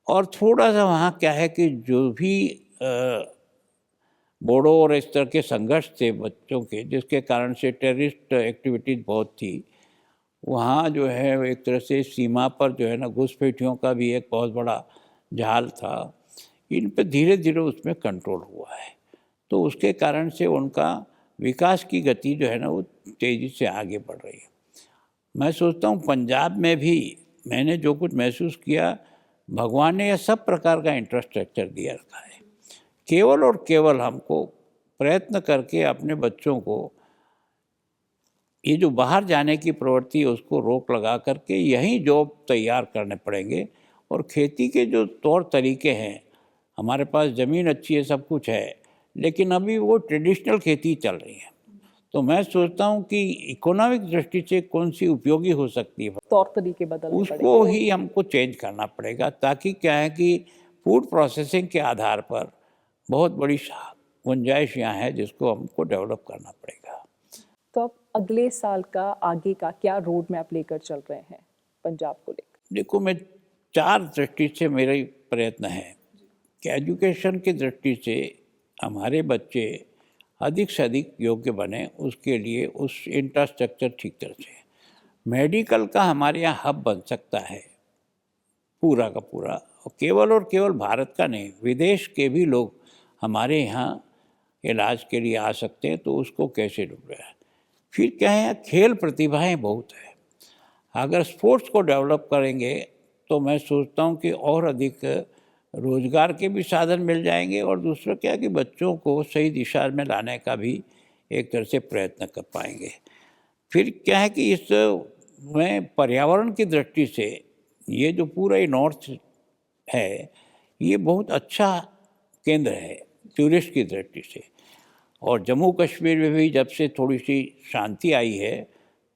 और थोड़ा सा वहाँ क्या है कि जो भी बोडो और इस तरह के संघर्ष थे बच्चों के, जिसके कारण से टेररिस्ट एक्टिविटीज़ बहुत थी, वहाँ जो है एक तरह से सीमा पर जो है ना घुसपैठियों का भी एक बहुत बड़ा जाल था। इन पर धीरे धीरे उसमें कंट्रोल हुआ है। तो उसके कारण से उनका विकास की गति जो है ना वो तेज़ी से आगे बढ़ रही है। मैं सोचता हूँ पंजाब में भी मैंने जो कुछ महसूस किया, भगवान ने यह सब प्रकार का इंफ्रास्ट्रक्चर दिया रखा है। केवल और केवल हमको प्रयत्न करके अपने बच्चों को ये जो बाहर जाने की प्रवृत्ति है उसको रोक लगा करके यहीं जॉब तैयार करने पड़ेंगे। और खेती के जो तौर तरीके हैं, हमारे पास ज़मीन अच्छी है, सब कुछ है, लेकिन अभी वो ट्रेडिशनल खेती चल रही है। तो मैं सोचता हूँ कि इकोनॉमिक दृष्टि से कौन सी उपयोगी हो सकती है, तौर तरीके बदलने उसको ही हमको चेंज करना पड़ेगा, ताकि क्या है कि फूड प्रोसेसिंग के आधार पर बहुत बड़ी गुंजाइश यहाँ है जिसको हमको डेवलप करना पड़ेगा। तो अब अगले साल का आगे का क्या रोड मैप लेकर चल रहे हैं पंजाब को लेकर? देखो, मैं 4 दृष्टि से मेरा प्रयत्न है कि एजुकेशन की दृष्टि से हमारे बच्चे अधिक से अधिक योग्य बने, उसके लिए उस इंफ्रास्ट्रक्चर ठीक तरह से। मेडिकल का हमारे यहाँ हब बन सकता है पूरा का पूरा, और केवल भारत का नहीं, विदेश के भी लोग हमारे यहाँ इलाज के लिए आ सकते हैं। तो उसको कैसे ढूंढ रहे हैं। फिर क्या है, खेल प्रतिभाएं बहुत है। अगर स्पोर्ट्स को डेवलप करेंगे तो मैं सोचता हूँ कि और अधिक रोजगार के भी साधन मिल जाएंगे, और दूसरा क्या है कि बच्चों को सही दिशा में लाने का भी एक तरह से प्रयत्न कर पाएंगे। फिर क्या है कि इस में पर्यावरण की दृष्टि से ये जो पूरा ही नॉर्थ है, ये बहुत अच्छा केंद्र है टूरिस्ट की दृष्टि से। और जम्मू कश्मीर में भी जब से थोड़ी सी शांति आई है,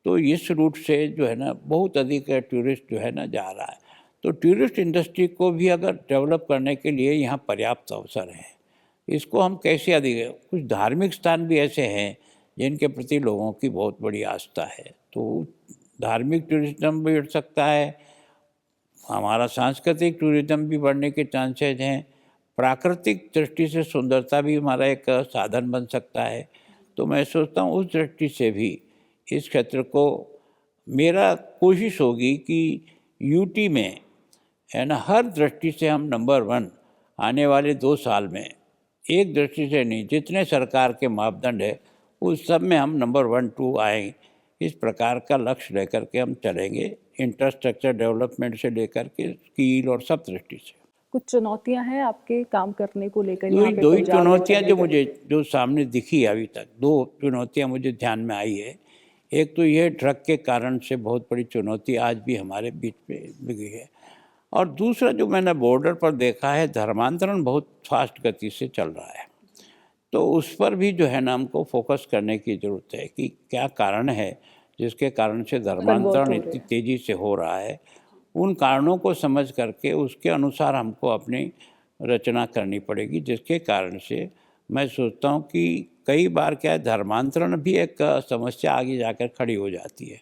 तो इस रूट से जो है ना बहुत अधिक टूरिस्ट जो है ना जा रहा है। तो टूरिस्ट इंडस्ट्री को भी अगर डेवलप करने के लिए यहाँ पर्याप्त अवसर है। इसको हम कैसे अधिक, कुछ धार्मिक स्थान भी ऐसे हैं जिनके प्रति लोगों की बहुत बड़ी आस्था है, तो धार्मिक टूरिज्म भी बढ़ सकता है, हमारा सांस्कृतिक टूरिज्म भी बढ़ने के चांसेज हैं, प्राकृतिक दृष्टि से सुंदरता भी हमारा एक साधन बन सकता है। तो मैं सोचता हूँ उस दृष्टि से भी इस क्षेत्र को, मेरा कोशिश होगी कि यूटी में है ना हर दृष्टि से हम नंबर 1 आने वाले 2 साल में, एक दृष्टि से नहीं, जितने सरकार के मापदंड है उस सब में हम नंबर 1, 2 आएँ। इस प्रकार का लक्ष्य लेकर के हम चलेंगे, इंफ्रास्ट्रक्चर डेवलपमेंट से लेकर के स्किल और सब दृष्टि से। कुछ चुनौतियां हैं आपके काम करने को लेकर? दो ही चुनौतियाँ जो सामने दिखी अभी तक, 2 चुनौतियाँ मुझे ध्यान में आई है। एक तो ये ड्रग के कारण से बहुत बड़ी चुनौती आज भी हमारे बीच में गई है, और दूसरा जो मैंने बॉर्डर पर देखा है, धर्मांतरण बहुत फास्ट गति से चल रहा है। तो उस पर भी जो है ना हमको फोकस करने की ज़रूरत है कि क्या कारण है जिसके कारण से धर्मांतरण इतनी तेज़ी से हो रहा है। उन कारणों को समझ करके उसके अनुसार हमको अपनी रचना करनी पड़ेगी, जिसके कारण से मैं सोचता हूँ कि कई बार क्या है, धर्मांतरण भी एक समस्या आगे जाकर खड़ी हो जाती है।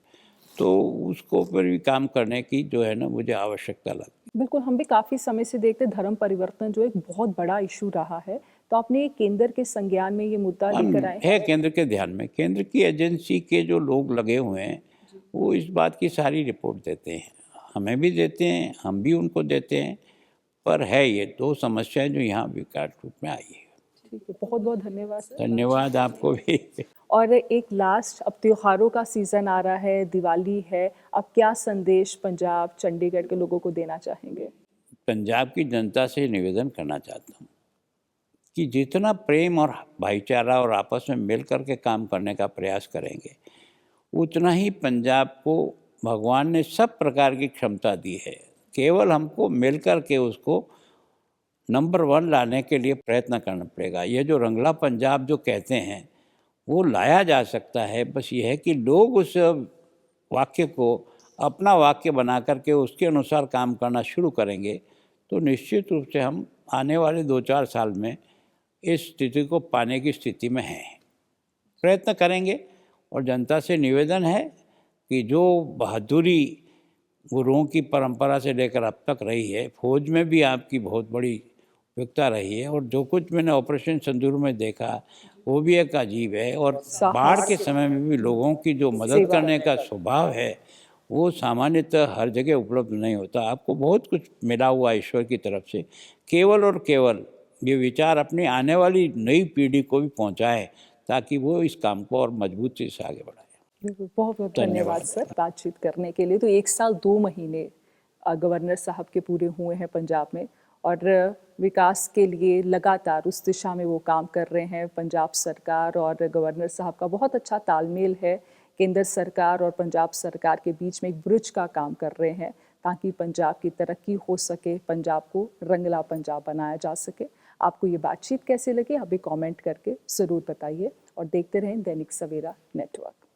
तो उसको पर भी काम करने की जो है ना मुझे आवश्यकता लगती है। बिल्कुल, हम भी काफ़ी समय से देखते धर्म परिवर्तन जो एक बहुत बड़ा इशू रहा है। तो आपने केंद्र के संज्ञान में ये मुद्दा लेकर आए है केंद्र के ध्यान में। केंद्र की एजेंसी के जो लोग लगे हुए हैं वो इस बात की सारी रिपोर्ट देते हैं, हमें भी देते हैं, हम भी उनको देते हैं। पर है ये 2 समस्याएं जो यहाँ विकट रूप में आई है। ठीक है, बहुत बहुत धन्यवाद सर। धन्यवाद आपको भी। और एक लास्ट, अब त्योहारों का सीज़न आ रहा है, दिवाली है, अब क्या संदेश पंजाब, चंडीगढ़ के लोगों को देना चाहेंगे? पंजाब की जनता से निवेदन करना चाहता हूँ कि जितना प्रेम और भाईचारा और आपस में मिल कर के काम करने का प्रयास करेंगे, उतना ही पंजाब को भगवान ने सब प्रकार की क्षमता दी है। केवल हमको मिल कर के उसको नंबर 1 लाने के लिए प्रयत्न करना पड़ेगा। ये जो रंगला पंजाब जो कहते हैं वो लाया जा सकता है, बस ये है कि लोग उस वाक्य को अपना वाक्य बना करके उसके अनुसार काम करना शुरू करेंगे तो निश्चित रूप से हम आने वाले 2-4 साल में इस स्थिति को पाने की स्थिति में हैं। प्रयत्न करेंगे और जनता से निवेदन है कि जो बहादुरी गुरुओं की परंपरा से लेकर अब तक रही है, फौज में भी आपकी बहुत बड़ी उपयुक्तता रही है और जो कुछ मैंने ऑपरेशन सिंदूर में देखा वो भी एक अजीब है, और बाढ़ के समय में भी लोगों की जो मदद करने का स्वभाव है वो सामान्यतः हर जगह उपलब्ध नहीं होता। आपको बहुत कुछ मिला हुआ ईश्वर की तरफ से, केवल और केवल ये विचार अपनी आने वाली नई पीढ़ी को भी पहुंचाए ताकि वो इस काम को और मजबूती से आगे बढ़ाए। बिल्कुल, बहुत बहुत धन्यवाद सर बातचीत करने के लिए। तो 1 साल 2 महीने गवर्नर साहब के पूरे हुए हैं पंजाब में और विकास के लिए लगातार उस दिशा में वो काम कर रहे हैं। पंजाब सरकार और गवर्नर साहब का बहुत अच्छा तालमेल है। केंद्र सरकार और पंजाब सरकार के बीच में एक ब्रिज का काम कर रहे हैं ताकि पंजाब की तरक्की हो सके, पंजाब को रंगला पंजाब बनाया जा सके। आपको ये बातचीत कैसे लगी, अभी कमेंट करके ज़रूर बताइए और देखते रहें दैनिक सवेरा नेटवर्क।